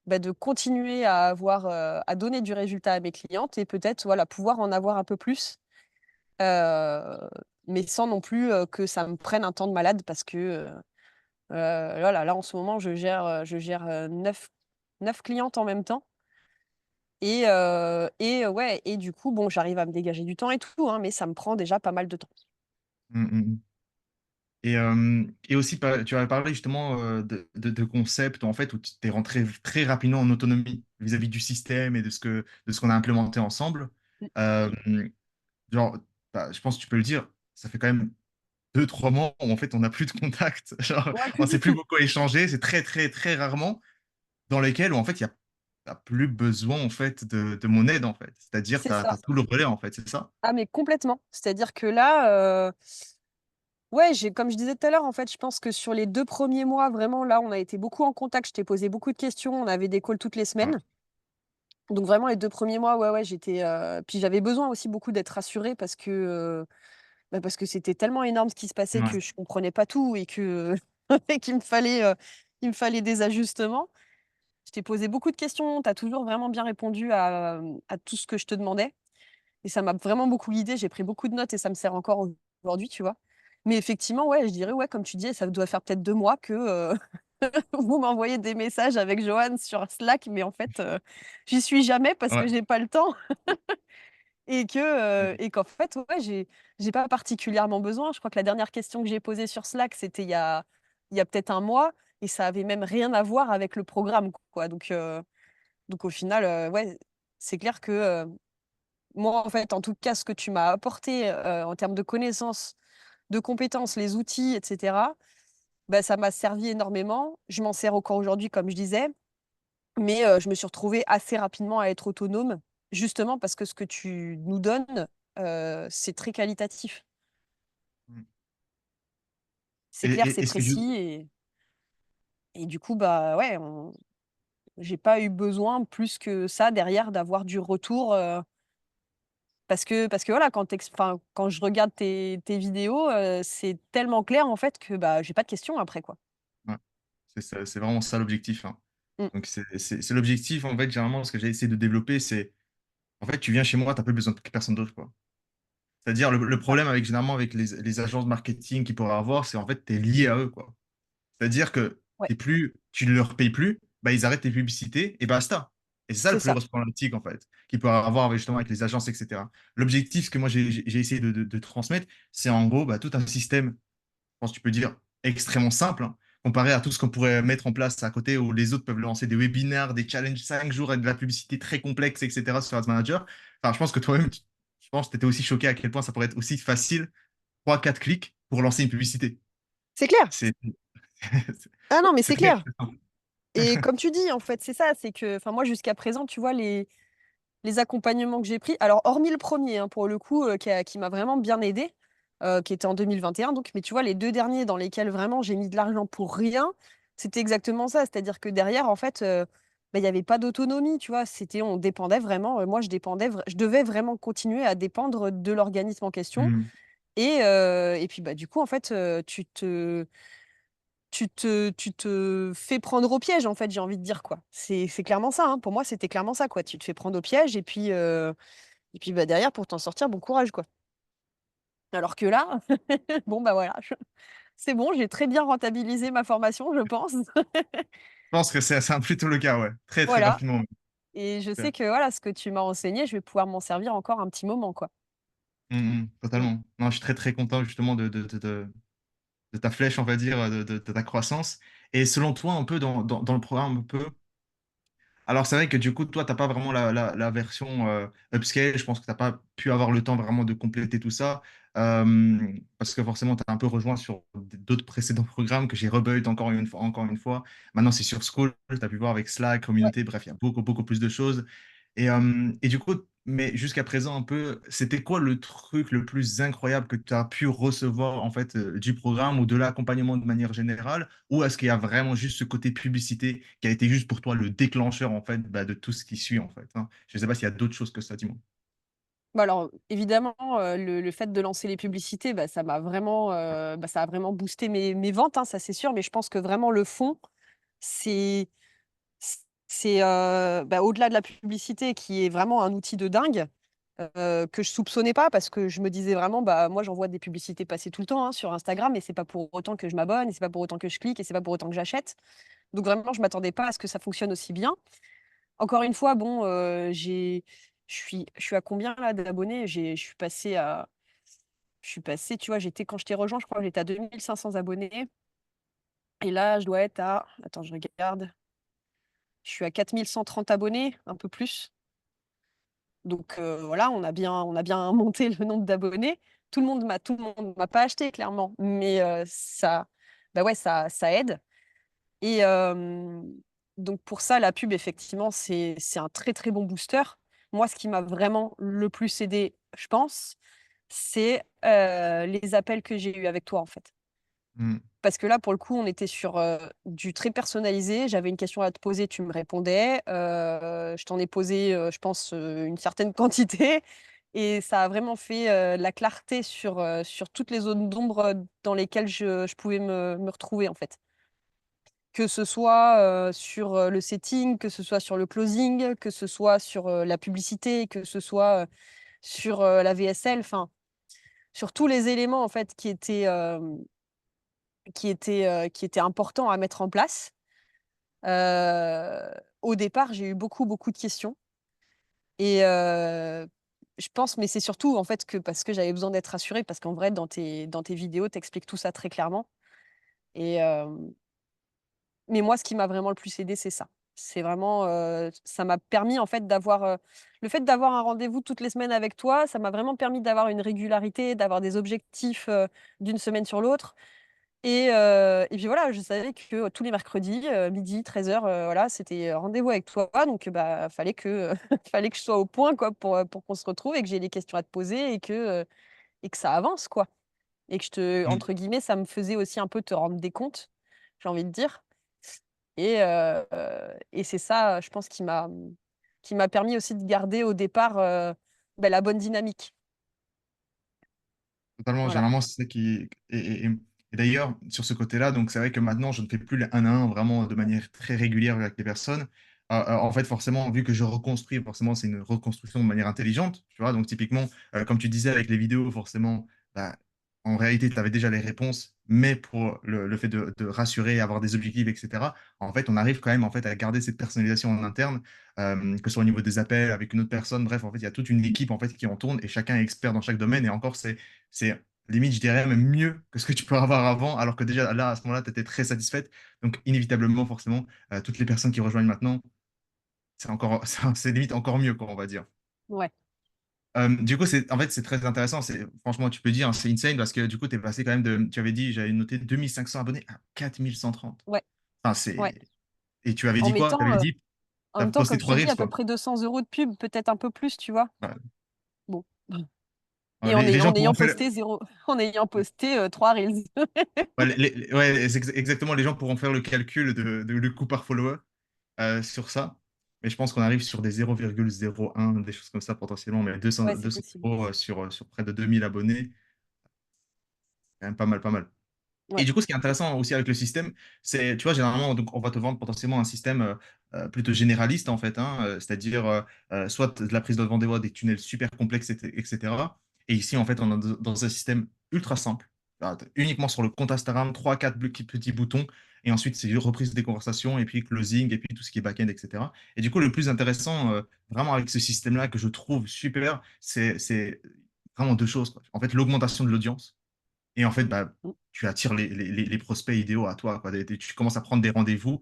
bah, de continuer à avoir, à donner du résultat à mes clientes, et peut-être, voilà, pouvoir en avoir un peu plus, heu, mais sans non plus, que ça me prenne un temps de malade parce que, voilà, là, en ce moment, je gère 9 clientes en même temps. Ouais, et du coup, bon, j'arrive à me dégager du temps et tout, hein, mais ça me prend déjà pas mal de temps. Mm, mm, mm. Et aussi, tu as parlé justement de concepts en fait, où tu t'es rentré très rapidement en autonomie vis-à-vis du système et de ce qu'on a implémenté ensemble. Mmh. Euh, genre, bah, je pense que tu peux le dire, ça fait quand même 2, 3 mois où en fait on n'a plus de contact. Genre, Ouais, on plus ne s'est du plus tout. beaucoup échangé. C'est très, très, très rarement dans lesquels où en fait il n'y a t'as plus besoin en fait de mon aide en fait. C'est-à-dire, C'est tu as ça. tout le relais en fait, c'est ça? Ah mais complètement. C'est-à-dire que là, ouais, j'ai comme je disais tout à l'heure, en fait, je pense que sur les 2 premiers mois, vraiment, là, on a été beaucoup en contact. Je t'ai posé beaucoup de questions. On avait des calls toutes les Ouais, semaines. Donc vraiment les 2 premiers mois, ouais, ouais, j'étais, puis j'avais besoin aussi beaucoup d'être rassurée parce que c'était tellement énorme ce qui se passait ouais, que je comprenais pas tout et que et qu'il me fallait des ajustements. Je t'ai posé beaucoup de questions, tu as toujours vraiment bien répondu à tout ce que je te demandais et ça m'a vraiment beaucoup guidée. J'ai pris beaucoup de notes et ça me sert encore aujourd'hui, tu vois? Mais effectivement, ouais, je dirais, ouais, comme tu dis, ça doit faire peut-être 2 mois que, vous m'envoyez des messages avec Johan sur Slack, mais en fait, j'y suis jamais parce que ouais. j'ai pas le temps et qu'en fait, ouais, j'ai pas particulièrement besoin. Je crois que la dernière question que j'ai posée sur Slack, c'était il y a peut-être un mois et ça avait même rien à voir avec le programme, quoi. Donc au final, ouais, c'est clair que, moi, en fait, en tout cas, ce que tu m'as apporté, en termes de connaissances, de compétences, les outils et cetera, bah, ça m'a servi énormément. Je m'en sers encore aujourd'hui, comme je disais. Mais je me suis retrouvée assez rapidement à être autonome, justement parce que ce que tu nous donnes, c'est très qualitatif. Mm. C'est clair, c'est Est-ce que je... précis et du coup, bah, ouais, on j'ai pas eu besoin plus que ça derrière d'avoir du retour, parce que voilà, quand je regarde tes vidéos, c'est tellement clair en fait que, bah, j'ai pas de questions après, quoi. Ouais, c'est vraiment ça l'objectif, hein. Mmh, Donc c'est l'objectif en fait, généralement, ce que j'ai essayé de développer, c'est en fait, tu viens chez moi, tu as plus besoin de personne d'autre, quoi. C'est-à-dire, le c'est ça. problème avec généralement avec les agences marketing qu'ils pourraient avoir, c'est en fait, tu es lié à eux, quoi. C'est-à-dire que Ouais, tu ne leur payes plus, bah, ils arrêtent tes publicités et basta. Et c'est ça c'est le plus ça. grosse problématique, en fait, qu'ils peuvent avoir justement avec les agences, etc. L'objectif, ce que moi j'ai essayé de transmettre, c'est en gros bah, tout un système, je pense que tu peux dire, extrêmement simple, hein, comparé à tout ce qu'on pourrait mettre en place à côté où les autres peuvent lancer des webinaires, des challenges 5 jours avec de la publicité très complexe, etc. sur Ads Manager. Enfin, je pense que toi-même, je pense que tu étais aussi choqué à quel point ça pourrait être aussi facile, 3, 4 clics pour lancer une publicité. C'est clair! C'est Ah non, mais c'est c'est très, clair très simple. et comme tu dis, en fait, c'est ça, c'est que enfin moi jusqu'à présent, tu vois, les accompagnements que j'ai pris, alors hormis le premier, hein, pour le coup, qui m'a vraiment bien aidée, qui était en 2021 donc, mais tu vois les 2 derniers dans lesquels vraiment j'ai mis de l'argent pour rien, c'était exactement ça. C'est-à-dire que derrière en fait, bah, il y avait pas d'autonomie, tu vois? On dépendait vraiment, moi je devais vraiment continuer à dépendre de l'organisme en question Mhm. et puis, bah, du coup en fait, tu te fais prendre au piège, en fait, j'ai envie de dire, quoi. C'est clairement ça, hein. Pour moi, c'était clairement ça, quoi. Tu te fais prendre au piège et puis, bah, derrière, pour t'en sortir, bon courage, quoi. Alors que là, bon, bah, voilà, c'est bon, j'ai très bien rentabilisé ma formation, je pense. Je pense que c'est plutôt le cas, ouais. Très, très Voilà rapidement. et je Ouais. sais que, voilà, ce que tu m'as enseigné, je vais pouvoir m'en servir encore un petit moment, quoi. Mmh. Totalement. Non, je suis très, très content justement de ta flèche, on va dire, de ta croissance. Et selon toi, un peu dans le programme, un peu, alors, c'est vrai que du coup, toi, tu as pas vraiment la version upscale. Je pense que tu as pas pu avoir le temps vraiment de compléter tout ça. Parce que forcément, tu as un peu rejoint sur d'autres précédents programmes que j'ai rebuild encore une fois, encore une fois. Maintenant, c'est sur School. Tu as pu voir avec Slack, Ouais. communauté. Bref, il y a beaucoup, beaucoup plus de choses. Et du coup, mais jusqu'à présent, un peu, c'était quoi le truc le plus incroyable que tu as pu recevoir en fait du programme ou de l'accompagnement de manière générale? Ou est-ce qu'il y a vraiment juste ce côté publicité qui a été juste pour toi le déclencheur en fait bah, de tout ce qui suit en fait, hein? Je ne sais pas s'il y a d'autres choses que ça, dis-moi. Bah, alors, évidemment, le fait de lancer les publicités, bah, ça a vraiment boosté mes ventes, hein, ça, c'est sûr, mais je pense que vraiment le fond, c'est bah, au-delà de la publicité qui est vraiment un outil de dingue, que je soupçonnais pas parce que je me disais vraiment: «Bah, moi, j'en vois des publicités passer tout le temps, hein, sur Instagram et c'est pas pour autant que je m'abonne et c'est pas pour autant que je clique et c'est pas pour autant que j'achète». Donc vraiment, je m'attendais pas à ce que ça fonctionne aussi bien. Encore une fois, bon, je suis à combien là d'abonnés? Je suis passée à je suis passée, tu vois, quand je t'ai rejoint, je crois que j'étais à 2 500 abonnés et là, je dois être à attends, je regarde, je suis à 4 130 abonnés, un peu plus. Donc voilà, on a bien monté le nombre d'abonnés. Tout le monde m'a pas acheté clairement, mais ça bah, ouais, ça aide et donc pour ça, la pub effectivement, c'est un très, très bon booster. Moi, ce qui m'a vraiment le plus aidé, je pense, c'est, les appels que j'ai eus avec toi, en fait. Mm. Parce que là, pour le coup, on était sur, du très personnalisé. J'avais une question à te poser, tu me répondais. Je t'en ai posé, je pense, une certaine quantité et ça a vraiment fait, la clarté sur toutes les zones d'ombre, dans lesquelles je pouvais me retrouver, en fait. Que ce soit, sur, le setting, que ce soit sur le closing, que ce soit sur, la publicité, que ce soit, sur, la VSL, enfin, sur tous les éléments, en fait, qui étaient importants à mettre en place. Heu, Au départ, j'ai eu beaucoup, beaucoup de questions et je pense mais c'est surtout, en fait, que parce que j'avais besoin d'être rassurée parce qu'en vrai, dans tes vidéos, tu expliques tout ça très clairement et mais moi, ce qui m'a vraiment le plus aidée, c'est ça. C'est vraiment, ça m'a permis, en fait, le fait d'avoir un rendez-vous toutes les semaines avec toi, ça m'a vraiment permis d'avoir une régularité, d'avoir des objectifs, d'une semaine sur l'autre et puis voilà, je savais que tous les mercredis, 12:00-13:00, voilà, c'était rendez-vous avec toi donc bah, fallait que, fallait que je sois au point quoi pour qu'on se retrouve et que j'ai des questions à te poser et que ça avance quoi et que Oui, entre guillemets, «ça me faisait aussi un peu te rendre des comptes», j'ai envie de dire et c'est ça, je pense qui m'a permis aussi de garder au départ, bah, la bonne dynamique. totalement. Voilà. Généralement, c'est ça qui. Et d'ailleurs, sur ce côté-là, donc c'est vrai que maintenant, je ne fais plus le 1 à 1 vraiment de manière très régulière avec les personnes. En fait, forcément, vu que je reconstruis, forcément, c'est une reconstruction de manière intelligente. Tu vois, donc typiquement, comme tu disais avec les vidéos, forcément, bah, en réalité, tu avais déjà les réponses, mais pour le fait de rassurer, avoir des objectifs, etc., en fait, on arrive quand même en fait, à garder cette personnalisation en interne, que ce soit au niveau des appels avec une autre personne. Bref, en fait, il y a toute une équipe en fait, qui en tourne et chacun est expert dans chaque domaine. Et encore, c'est limite, je dirais même mieux que ce que tu peux avoir avant, alors que déjà là, à ce moment-là, tu étais très satisfaite. Donc, inévitablement, forcément, toutes les personnes qui rejoignent maintenant, c'est encore, c'est limite encore mieux, quoi, on va dire. Ouais, Du coup, en fait, c'est très intéressant. Franchement, tu peux dire, hein, c'est insane parce que du coup, tu es passé quand même tu avais dit, j'avais noté 2500 abonnés à 4130. ouais, Enfin, ouais. et tu avais En dit quoi? Tu mettant, avais dit, en tu as même temps, posté comme je trois te dis, reels, à peu quoi. près 200 € de pub, peut-être un peu plus, tu vois? Ouais. Bon. Ouais, Et en les gens en pourront ayant faire. posté 0 en ayant posté, 3 reels. Ouais, ouais, exactement, les gens pourront faire le calcul le coût par follower sur ça. Mais je pense qu'on arrive sur des 0,01, des choses comme ça potentiellement, mais 200, Ouais, c'est 200 possible. euros sur près de 2000 abonnés, c'est quand même pas mal, pas mal. Et Ouais. du coup, ce qui est intéressant aussi avec le système, c'est, tu vois, généralement, donc, on va te vendre potentiellement un système plutôt généraliste, en fait, hein, c'est-à-dire soit de la prise de rendez-vous, des tunnels super complexes, etc. Et ici, en fait, on est dans un système ultra simple, uniquement sur le compte Instagram, 3-4 petits boutons, et ensuite, c'est reprise des conversations, et puis closing, et puis tout ce qui est back-end, etc. Et du coup, le plus intéressant, vraiment, avec ce système-là, que je trouve super, c'est vraiment deux choses, quoi. En fait, l'augmentation de l'audience et en fait, bah, Mmh. tu attires les prospects idéaux à toi, quoi. Tu commences à prendre des rendez-vous,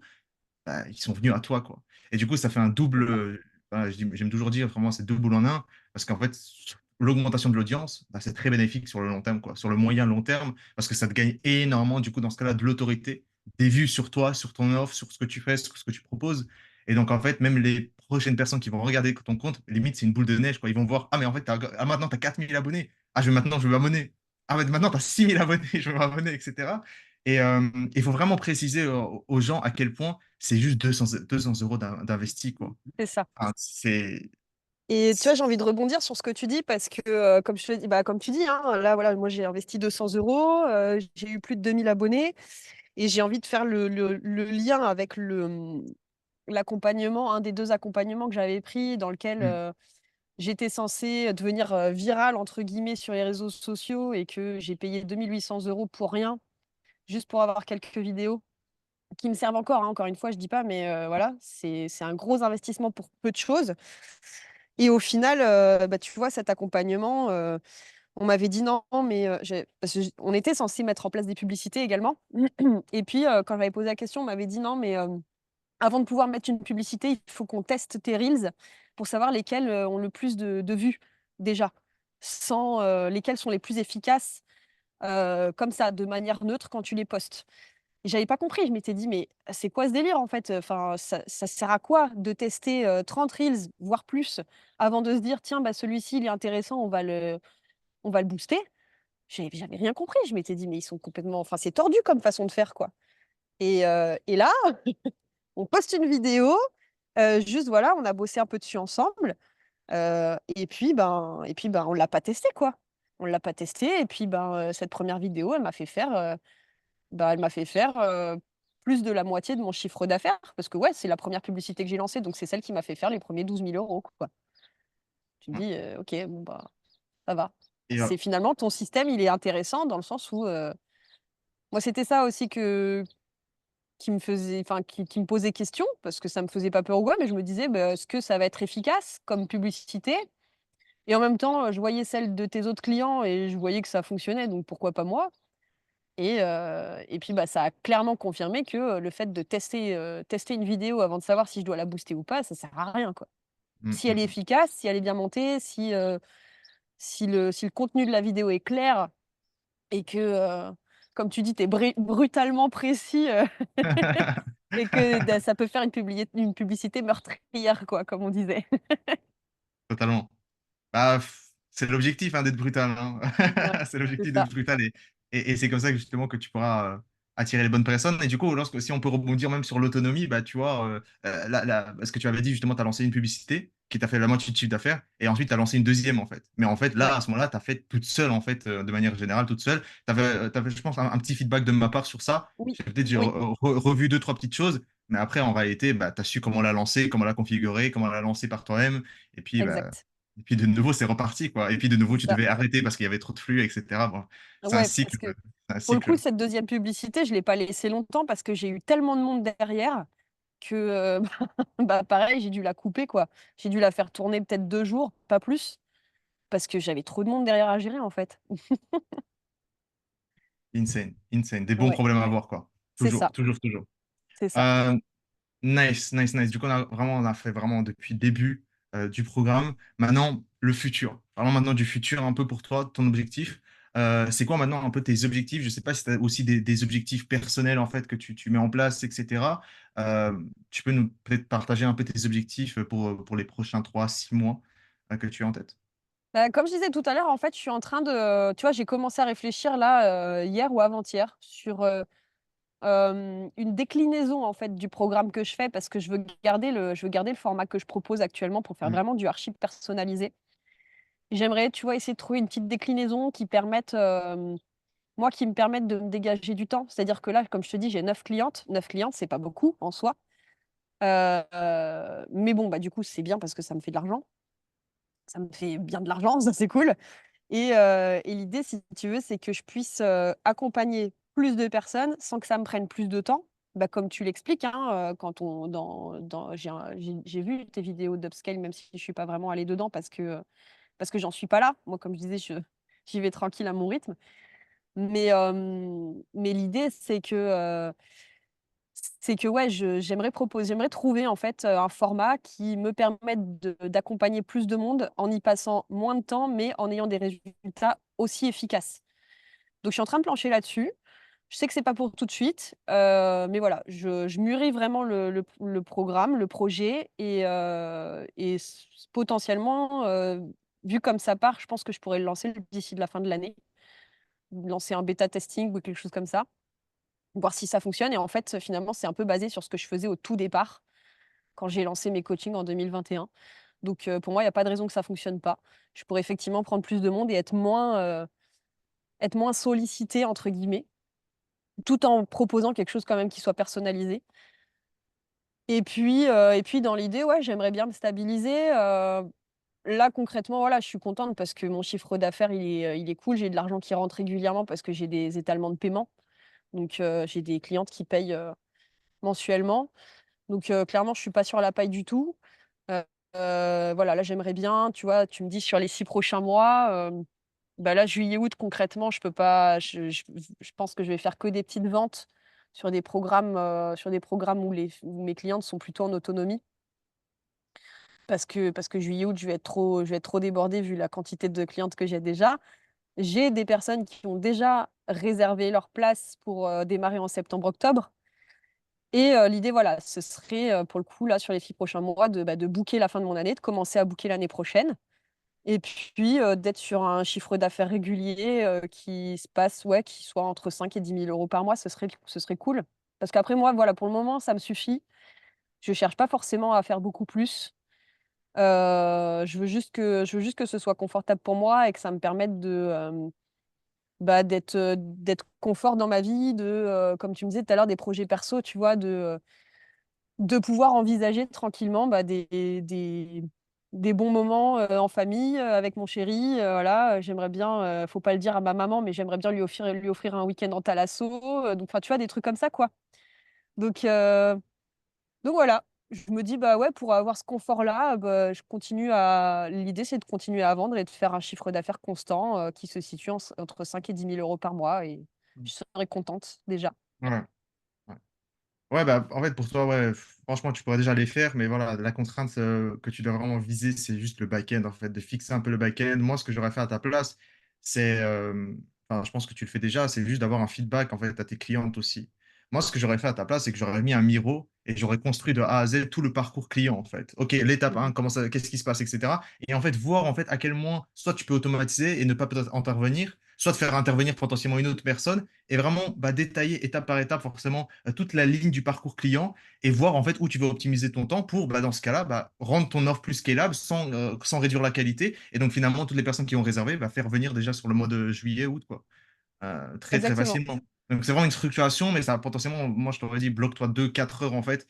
bah, ils sont venus à toi, quoi. Et du coup, ça fait un double. C'est ça. Voilà, j'aime toujours dire, vraiment, c'est deux boules en un, parce qu'en fait, l'augmentation de l'audience, bah, c'est très bénéfique sur le long terme, quoi. Sur le moyen long terme, parce que ça te gagne énormément, du coup, dans ce cas-là, de l'autorité, des vues sur toi, sur ton offre, sur ce que tu fais, sur ce que tu proposes. Et donc, en fait, même les prochaines personnes qui vont regarder ton compte, limite, c'est une boule de neige, quoi. Ils vont voir, ah, mais en fait, maintenant, tu as 4000 abonnés. Ah, maintenant, je vais m'abonner. Ah, mais maintenant, tu as 6000 abonnés, je vais m'abonner, etc. Et il faut vraiment préciser aux gens à quel point c'est juste 200 euros d'investi, quoi. C'est ça. Enfin, Et tu vois, j'ai envie de rebondir sur ce que tu dis parce que, comme je te dis bah, comme tu dis, hein, là, voilà, moi, j'ai investi 200 €, j'ai eu plus de 2 000 abonnés et j'ai envie de faire le lien avec l'accompagnement, un des 2 accompagnements que j'avais pris dans lequel, Mm, j'étais censée devenir, «virale» entre guillemets sur les réseaux sociaux et que j'ai payé 2 800 € pour rien, juste pour avoir quelques vidéos qui me servent encore, hein, encore une fois, je dis pas, mais voilà, c'est un gros investissement pour peu de choses et au final, bah, tu vois cet accompagnement, On m'avait dit non, mais parce qu'on était censé mettre en place des publicités également. Et puis, quand j'avais posé la question, on m'avait dit non, mais avant de pouvoir mettre une publicité, il faut qu'on teste tes reels pour savoir lesquels ont le plus de vues déjà, sans lesquels sont les plus efficaces, comme ça, de manière neutre quand tu les postes. Et j'avais pas compris, je m'étais dit: «Mais c'est quoi ce délire en fait? Enfin, ça sert à quoi de tester 30 reels, voire plus, avant de se dire: "Tiens, bah, celui-ci il est intéressant, on va le booster"?» J'avais rien compris. Je m'étais dit: «Mais ils sont complètement, enfin, c'est tordu comme façon de faire, quoi». Et là, on poste une vidéo, juste voilà, on a bossé un peu dessus ensemble, et puis, on l'a pas testé, quoi. On l'a pas testé et puis, cette première vidéo, elle m'a fait faire, plus de la moitié de mon chiffre d'affaires parce que, ouais, c'est la première publicité que j'ai lancée, donc c'est celle qui m'a fait faire les premiers 12 000 €, quoi. Tu te Ouais. dis: «OK, bon, bah, ça va». Et C'est finalement ton système, il est intéressant dans le sens où, moi, c'était ça aussi qui me faisait, enfin, qui me posait question parce que ça me faisait pas peur ou quoi, mais je me disais: «Bah, est-ce que ça va être efficace comme publicité?» Et en même temps, je voyais celle de tes autres clients et je voyais que ça fonctionnait, donc pourquoi pas moi? Et puis, ça a clairement confirmé que, le fait de tester une vidéo avant de savoir si je dois la booster ou pas, ça sert à rien, quoi. mmh, Si mmh, elle est mmh. efficace, si elle est bien montée, si le contenu de la vidéo est clair et que, comme tu dis, tu es brutalement précis, et que ça peut faire une publicité meurtrière, quoi, comme on disait. Totalement. Bah, c'est l'objectif, hein, d'être brutal, hein. Ouais, C'est c'est l'objectif ça. d'être brutal et c'est comme ça que justement que tu pourras, attirer les bonnes personnes et du coup, lorsque si on peut rebondir même sur l'autonomie, bah, tu vois, là parce que tu avais dit justement, tu as lancé une publicité qui t'a fait la moitié de chiffre d'affaires et ensuite tu as lancé une deuxième en fait. Mais en fait, Ouais. là, à ce moment-là, tu as fait toute seule en fait, de manière générale, toute seule. Tu avais, je pense, un petit feedback de ma part sur ça. Oui, J'ai oui, revu 2-3 petites choses, mais après en réalité, bah, tu as su comment la lancer, comment la configurer, comment la lancer par toi-même et puis, bah exact. et puis de nouveau, c'est reparti, quoi. Et puis de nouveau, C'est tu ça. devais arrêter parce qu'il y avait trop de flux, et cetera. Bon, c'est un Ouais, cycle, parce que c'est un pour le coup, cycle. cette deuxième publicité, je l'ai pas laissée longtemps parce que j'ai eu tellement de monde derrière que, pareil, j'ai dû la couper, quoi. J'ai dû la faire tourner peut-être 2 jours, pas plus, parce que j'avais trop de monde derrière à gérer, en fait. Insane, insane. Des bons Ouais, problèmes à avoir, quoi. c'est Toujours, ça, toujours, toujours. c'est ça. Heu, nice, nice, nice. Du coup, on a fait vraiment depuis le début, du programme. Maintenant, le futur. Parlons maintenant du futur un peu pour toi, ton objectif. C'est quoi maintenant un peu tes objectifs? Je sais pas si tu as aussi des objectifs personnels, en fait, que tu mets en place et cetera. Tu peux nous peut-être partager un peu tes objectifs, pour les prochains 3 6 mois, que tu as en tête? Bah, comme je disais tout à l'heure, en fait, je suis en train de, tu vois, j'ai commencé à réfléchir là, hier ou avant-hier sur, une déclinaison, en fait, du programme que je fais parce que je veux garder le format que je propose actuellement pour faire Mmh. vraiment du archi personnalisé. J'aimerais, tu vois, essayer de trouver une petite déclinaison qui permette, moi, qui me permette de me dégager du temps. C'est-à-dire que là, comme je te dis, j'ai 9 clientes. 9 clientes, c'est pas beaucoup en soi, mais bon, du coup, c'est bien parce que ça me fait de l'argent. Ça me fait bien de l'argent, ça, c'est cool. Et l'idée, si tu veux, c'est que je puisse, accompagner plus de personnes sans que ça me prenne plus de temps. Comme tu l'expliques, hein, quand on dans j'ai vu tes vidéos d'upscale, même si je suis pas vraiment allée dedans parce que j'en suis pas là. Moi, comme je disais, j'y vais tranquille à mon rythme. Mais l'idée, c'est que ouais, j'aimerais trouver en fait, un format qui me permette d'accompagner plus de monde en y passant moins de temps, mais en ayant des résultats aussi efficaces. Donc je suis en train de plancher là-dessus. Je sais que c'est pas pour tout de suite, mais voilà, je mûris vraiment le programme, le projet et potentiellement, vu comme ça part, je pense que je pourrais le lancer d'ici de la fin de l'année. Lancer un bêta testing ou quelque chose comme ça. Voir si ça fonctionne et en fait, finalement, c'est un peu basé sur ce que je faisais au tout départ, quand j'ai lancé mes coachings en 2021. Donc pour moi, il y a pas de raison que ça fonctionne pas. Je pourrais effectivement prendre plus de monde et être moins «sollicitée» entre guillemets, tout en proposant quelque chose quand même qui soit personnalisé. Et puis dans l'idée, ouais, j'aimerais bien me stabiliser, là concrètement, voilà, je suis contente parce que mon chiffre d'affaires, il est cool. J'ai de l'argent qui rentre régulièrement parce que j'ai des étalements de paiement. Donc j'ai des clientes qui payent, mensuellement. Donc clairement, je suis pas sur la paille du tout. Heu voilà, là, j'aimerais bien, tu vois, tu me dis sur les 6 prochains mois, Bah là, juillet-août, concrètement, je peux pas, je pense que je vais faire que des petites ventes sur des programmes où mes clientes sont plutôt en autonomie. Parce que juillet-août, je vais être trop débordée vu la quantité de clientes que j'ai déjà. J'ai des personnes qui ont déjà réservé leur place pour, démarrer en septembre-octobre et l'idée, voilà, ce serait, pour le coup, là, sur les 6 prochains mois de booker la fin de mon année, de commencer à booker l'année prochaine et puis, d'être sur un chiffre d'affaires régulier, qui se passe, ouais, qui soit entre 5 et 10 000 € par mois, ce serait cool. Parce qu'après moi, voilà, pour le moment, ça me suffit. Je cherche pas forcément à faire beaucoup plus. Je veux juste que ce soit confortable pour moi et que ça me permette d'être confort dans ma vie, comme tu me disais tout à l'heure, des projets perso, tu vois? De pouvoir envisager tranquillement, des bons moments, en famille, avec mon chéri, voilà, j'aimerais bien, faut pas le dire à ma maman, mais j'aimerais bien lui offrir un week-end en thalasso, donc enfin, tu vois, des trucs comme ça, quoi. Donc heu, donc voilà, je me dis: «Bah, ouais, pour avoir ce confort-là, bah, je continue à» l'idée, c'est de continuer à vendre et de faire un chiffre d'affaires constant, qui se situe entre 5 et 10 000 € par mois et Mmh. je serais contente déjà. Ouais, ouais. Ouais, bah, en fait, pour toi, ouais, franchement, tu pourrais déjà les faire, mais voilà, la contrainte que tu dois vraiment viser, c'est juste le back-end, en fait, de fixer un peu le back-end. Moi, ce que j'aurais fait à ta place, c'est, enfin, je pense que tu le fais déjà, c'est juste d'avoir un feedback, en fait, à tes clientes aussi. Moi, ce que j'aurais fait à ta place, c'est que j'aurais mis un Miro et j'aurais construit de A à Z tout le parcours client, en fait. OK, l'étape Mmh. 1, comment ça, qu'est-ce qui se passe, etc. Et en fait, voir, en fait, à quel point, soit tu peux automatiser et ne pas peut-être intervenir, soit de faire intervenir potentiellement une autre personne et vraiment bah, détailler étape par étape forcément toute la ligne du parcours client et voir en fait où tu vas optimiser ton temps pour, bah, dans ce cas-là, bah, rendre ton offre plus scalable sans réduire la qualité. Et donc finalement, toutes les personnes qui ont réservé, bah, faire venir déjà sur le mois de juillet, août, quoi. Très très Exactement, facilement. Donc c'est vraiment une structuration, mais ça potentiellement, moi je t'aurais dit, bloque-toi 2 4 heures en fait,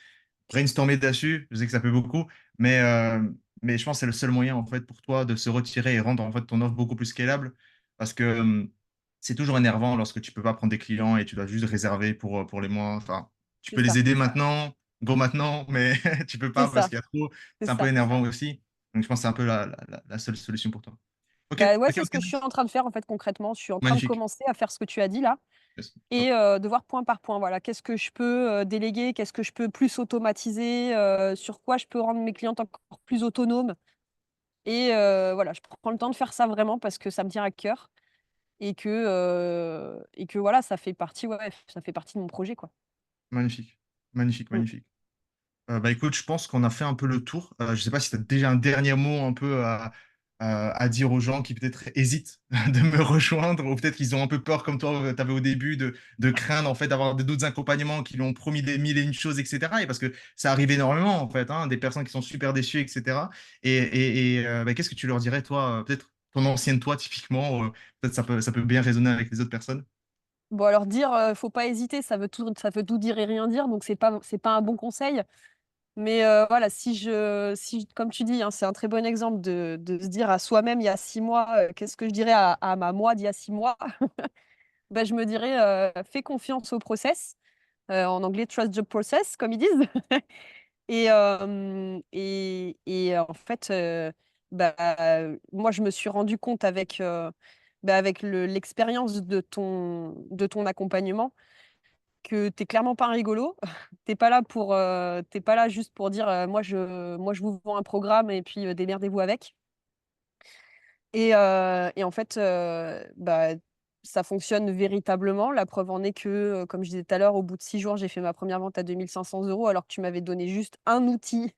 brainstormer dessus. Je sais que ça fait beaucoup, mais, euh, mais je pense que c'est le seul moyen en fait pour toi de se retirer et rendre en fait ton offre beaucoup plus scalable parce que c'est toujours énervant lorsque tu peux pas prendre des clients et tu dois juste réserver pour les mois. Enfin, tu c'est peux les ça, aider maintenant, go maintenant, mais tu peux c'est pas parce ça, qu'il y a trop. c'est C'est un peu ça. énervant aussi. Donc je pense que c'est un peu la seule solution pour toi. Ok, Bah, ouais, ok, c'est ce ok. que je suis en train de faire, en fait, concrètement. Je suis en train de Magnifique. commencer à faire ce que tu as dit là Yes. et Top. de voir point par point, voilà. Qu'est-ce que je peux, déléguer? Qu'est-ce que je peux plus automatiser? Sur quoi je peux rendre mes clientes encore plus autonomes? Et voilà, je prends le temps de faire ça vraiment parce que ça me tient à cœur et que voilà, ça fait partie, ouais, ça fait partie de mon projet, quoi. Magnifique. Magnifique, Mmh. magnifique. Bah, écoute, je pense qu'on a fait un peu le tour. Je sais pas si tu as déjà un dernier mot un peu à dire aux gens qui peut-être hésitent de me rejoindre ou peut-être qu'ils ont un peu peur comme toi, tu avais au début de craindre en fait d'avoir d'autres accompagnements qui lui ont promis des mille et une choses, etc. Et parce que ça arrive énormément en fait, hein, des personnes qui sont super déçues, etc. Bah, qu'est-ce que tu leur dirais, toi, peut-être ton ancienne toi typiquement, peut-être ça peut bien résonner avec les autres personnes. Bon, alors dire, faut pas hésiter, ça veut tout dire et rien dire, donc c'est pas un bon conseil. Mais voilà, si comme tu dis, hein, c'est un très bon exemple de se dire à soi-même il y a 6 mois, qu'est-ce que je dirais à ma moi d'il y a 6 mois? Bah, je me dirais, «Fais confiance au process», en anglais «trust the process» comme ils disent et en fait, bah, moi je me suis rendu compte avec l'expérience de ton accompagnement que tu es clairement pas un rigolo. Tu pas là juste pour dire, «Moi je vous vends un programme et puis, démerdez-vous avec» et en fait, ça fonctionne véritablement. La preuve en est que, comme je disais tout à l'heure, au bout de 6 jours, j'ai fait ma première vente à 2 500 € alors que tu m'avais donné juste un outil,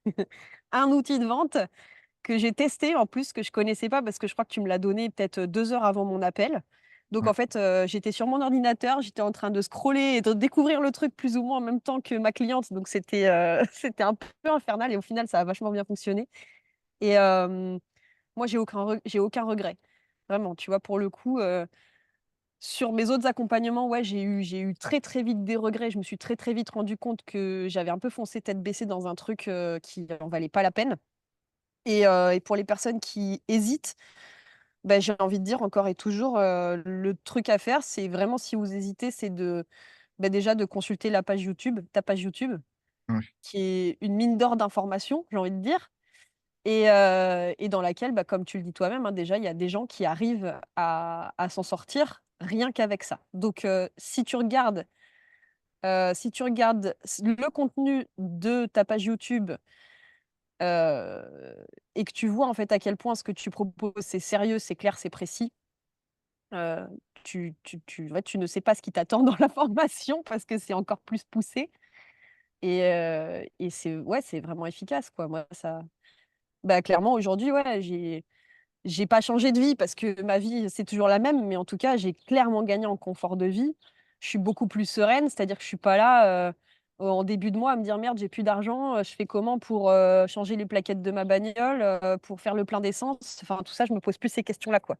un outil de vente que j'ai testé en plus, que je connaissais pas parce que je crois que tu me l'as donné peut-être, 2 heures avant mon appel. Donc Ouais. en fait, j'étais sur mon ordinateur, j'étais en train de scroller et de découvrir le truc plus ou moins en même temps que ma cliente, donc c'était, c'était un peu infernal et au final, ça a vachement bien fonctionné et moi, j'ai aucun regret. Vraiment, tu vois? Pour le coup, sur mes autres accompagnements, ouais, j'ai eu très, très vite des regrets. Je me suis très, très vite rendu compte que j'avais un peu foncé tête baissée dans un truc, qui en valait pas la peine et pour les personnes qui hésitent, bah, j'ai envie de dire encore et toujours, le truc à faire, c'est vraiment si vous hésitez, c'est déjà de consulter la page YouTube ta page YouTube, Ouais. qui est une mine d'or d'informations, j'ai envie de dire et dans laquelle, bah, comme tu le dis toi-même, hein, déjà, il y a des gens qui arrivent à s'en sortir rien qu'avec ça. Donc, si tu regardes le contenu de ta page YouTube, et que tu vois, en fait, à quel point ce que tu proposes, c'est sérieux, c'est clair, c'est précis, heu, ouais, tu ne sais pas ce qui t'attend dans la formation parce que c'est encore plus poussé et c'est ouais, c'est vraiment efficace, quoi. Moi, ça bah, clairement, aujourd'hui, ouais, j'ai pas changé de vie parce que ma vie, c'est toujours la même, mais en tout cas, j'ai clairement gagné en confort de vie. Je suis beaucoup plus sereine, c'est-à-dire que je suis pas là, en début de mois à me dire: «Merde, j'ai plus d'argent, je fais comment pour, changer les plaquettes de ma bagnole, pour faire le plein d'essence?» Enfin, tout ça, je me pose plus ces questions-là, quoi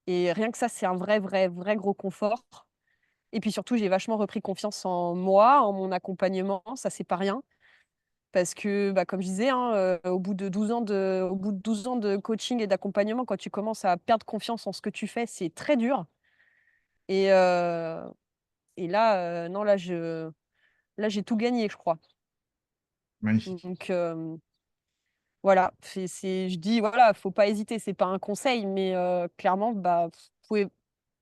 et rien que ça, c'est un vrai, vrai, vrai gros confort et puis surtout, j'ai vachement repris confiance en moi, en mon accompagnement, ça, c'est pas rien. Parce que, bah, comme je disais, hein, au bout de 12 ans de coaching et d'accompagnement, quand tu commences à perdre confiance en ce que tu fais, c'est très dur et heu et là, non, là, j'ai tout gagné, je crois. Magnifique. Donc voilà, je dis, voilà, faut pas hésiter, c'est pas un conseil, mais clairement, bah, vous pouvez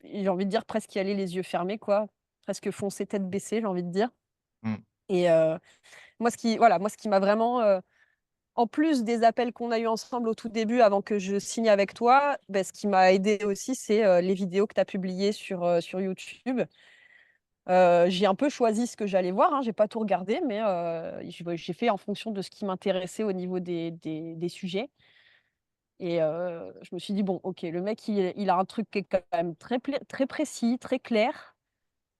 j'ai envie de dire presque y aller les yeux fermés, quoi. Presque foncer tête baissée, j'ai envie de dire Mm. et moi, ce qui m'a vraiment, en plus des appels qu'on a eus ensemble au tout début avant que je signe avec toi, bah, ce qui m'a aidé aussi, c'est, les vidéos que tu as publiées sur YouTube. J'ai un peu choisi ce que j'allais voir, hein, j'ai pas tout regardé, mais j'ai fait en fonction de ce qui m'intéressait au niveau des sujets et je me suis dit: «Bon, OK, le mec, il a un truc qui est quand même très précis, très clair».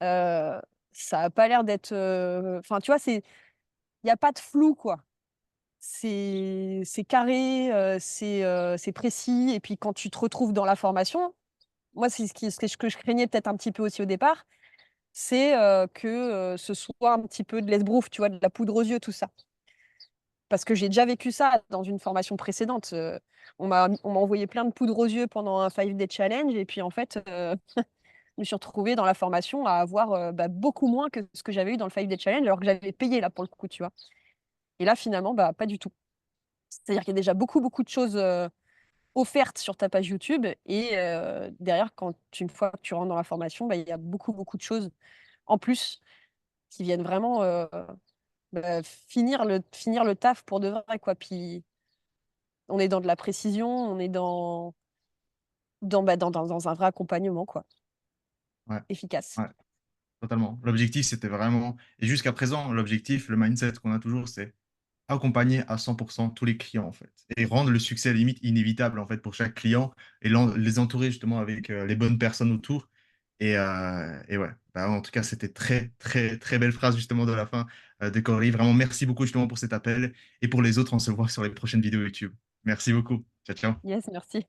Heu, Ça a pas l'air d'être, enfin, tu vois, il y a pas de flou, quoi. C'est carré, c'est précis et puis quand tu te retrouves dans la formation, moi c'est ce que je craignais peut-être un petit peu aussi au départ, c'est, que, ce soit un petit peu de l'esbrouffe, tu vois? De la poudre aux yeux, tout ça. Parce que j'ai déjà vécu ça dans une formation précédente, on m'a envoyé plein de poudre aux yeux pendant un 5 day challenge et puis en fait, je me suis retrouvée dans la formation à avoir, bah, beaucoup moins que ce que j'avais eu dans le 5 day challenge alors que j'avais payé là pour le coup, tu vois? Et là finalement, bah, pas du tout. C'est-à-dire qu'il y a déjà beaucoup, beaucoup de choses, offertes sur ta page YouTube et derrière une fois que tu rentres dans la formation, bah, il y a beaucoup, beaucoup de choses en plus qui viennent vraiment, bah, finir le taf pour de vrai, quoi. Puis on est dans de la précision, on est dans un vrai accompagnement, quoi, Ouais, efficace. ouais, totalement. L'objectif, c'était vraiment, et jusqu'à présent, l'objectif, le mindset qu'on a toujours, c'est accompagner à 100% tous les clients, en fait, et rendre le succès limite inévitable, en fait, pour chaque client, et les entourer justement avec les bonnes personnes autour. Et ouais, bah, en tout cas, c'était très, très, très belle phrase justement de la fin de Coralie. Vraiment, merci beaucoup justement pour cet appel. Et pour les autres, on se voit sur les prochaines vidéos YouTube. Merci beaucoup. Ciao, ciao. Yes, merci.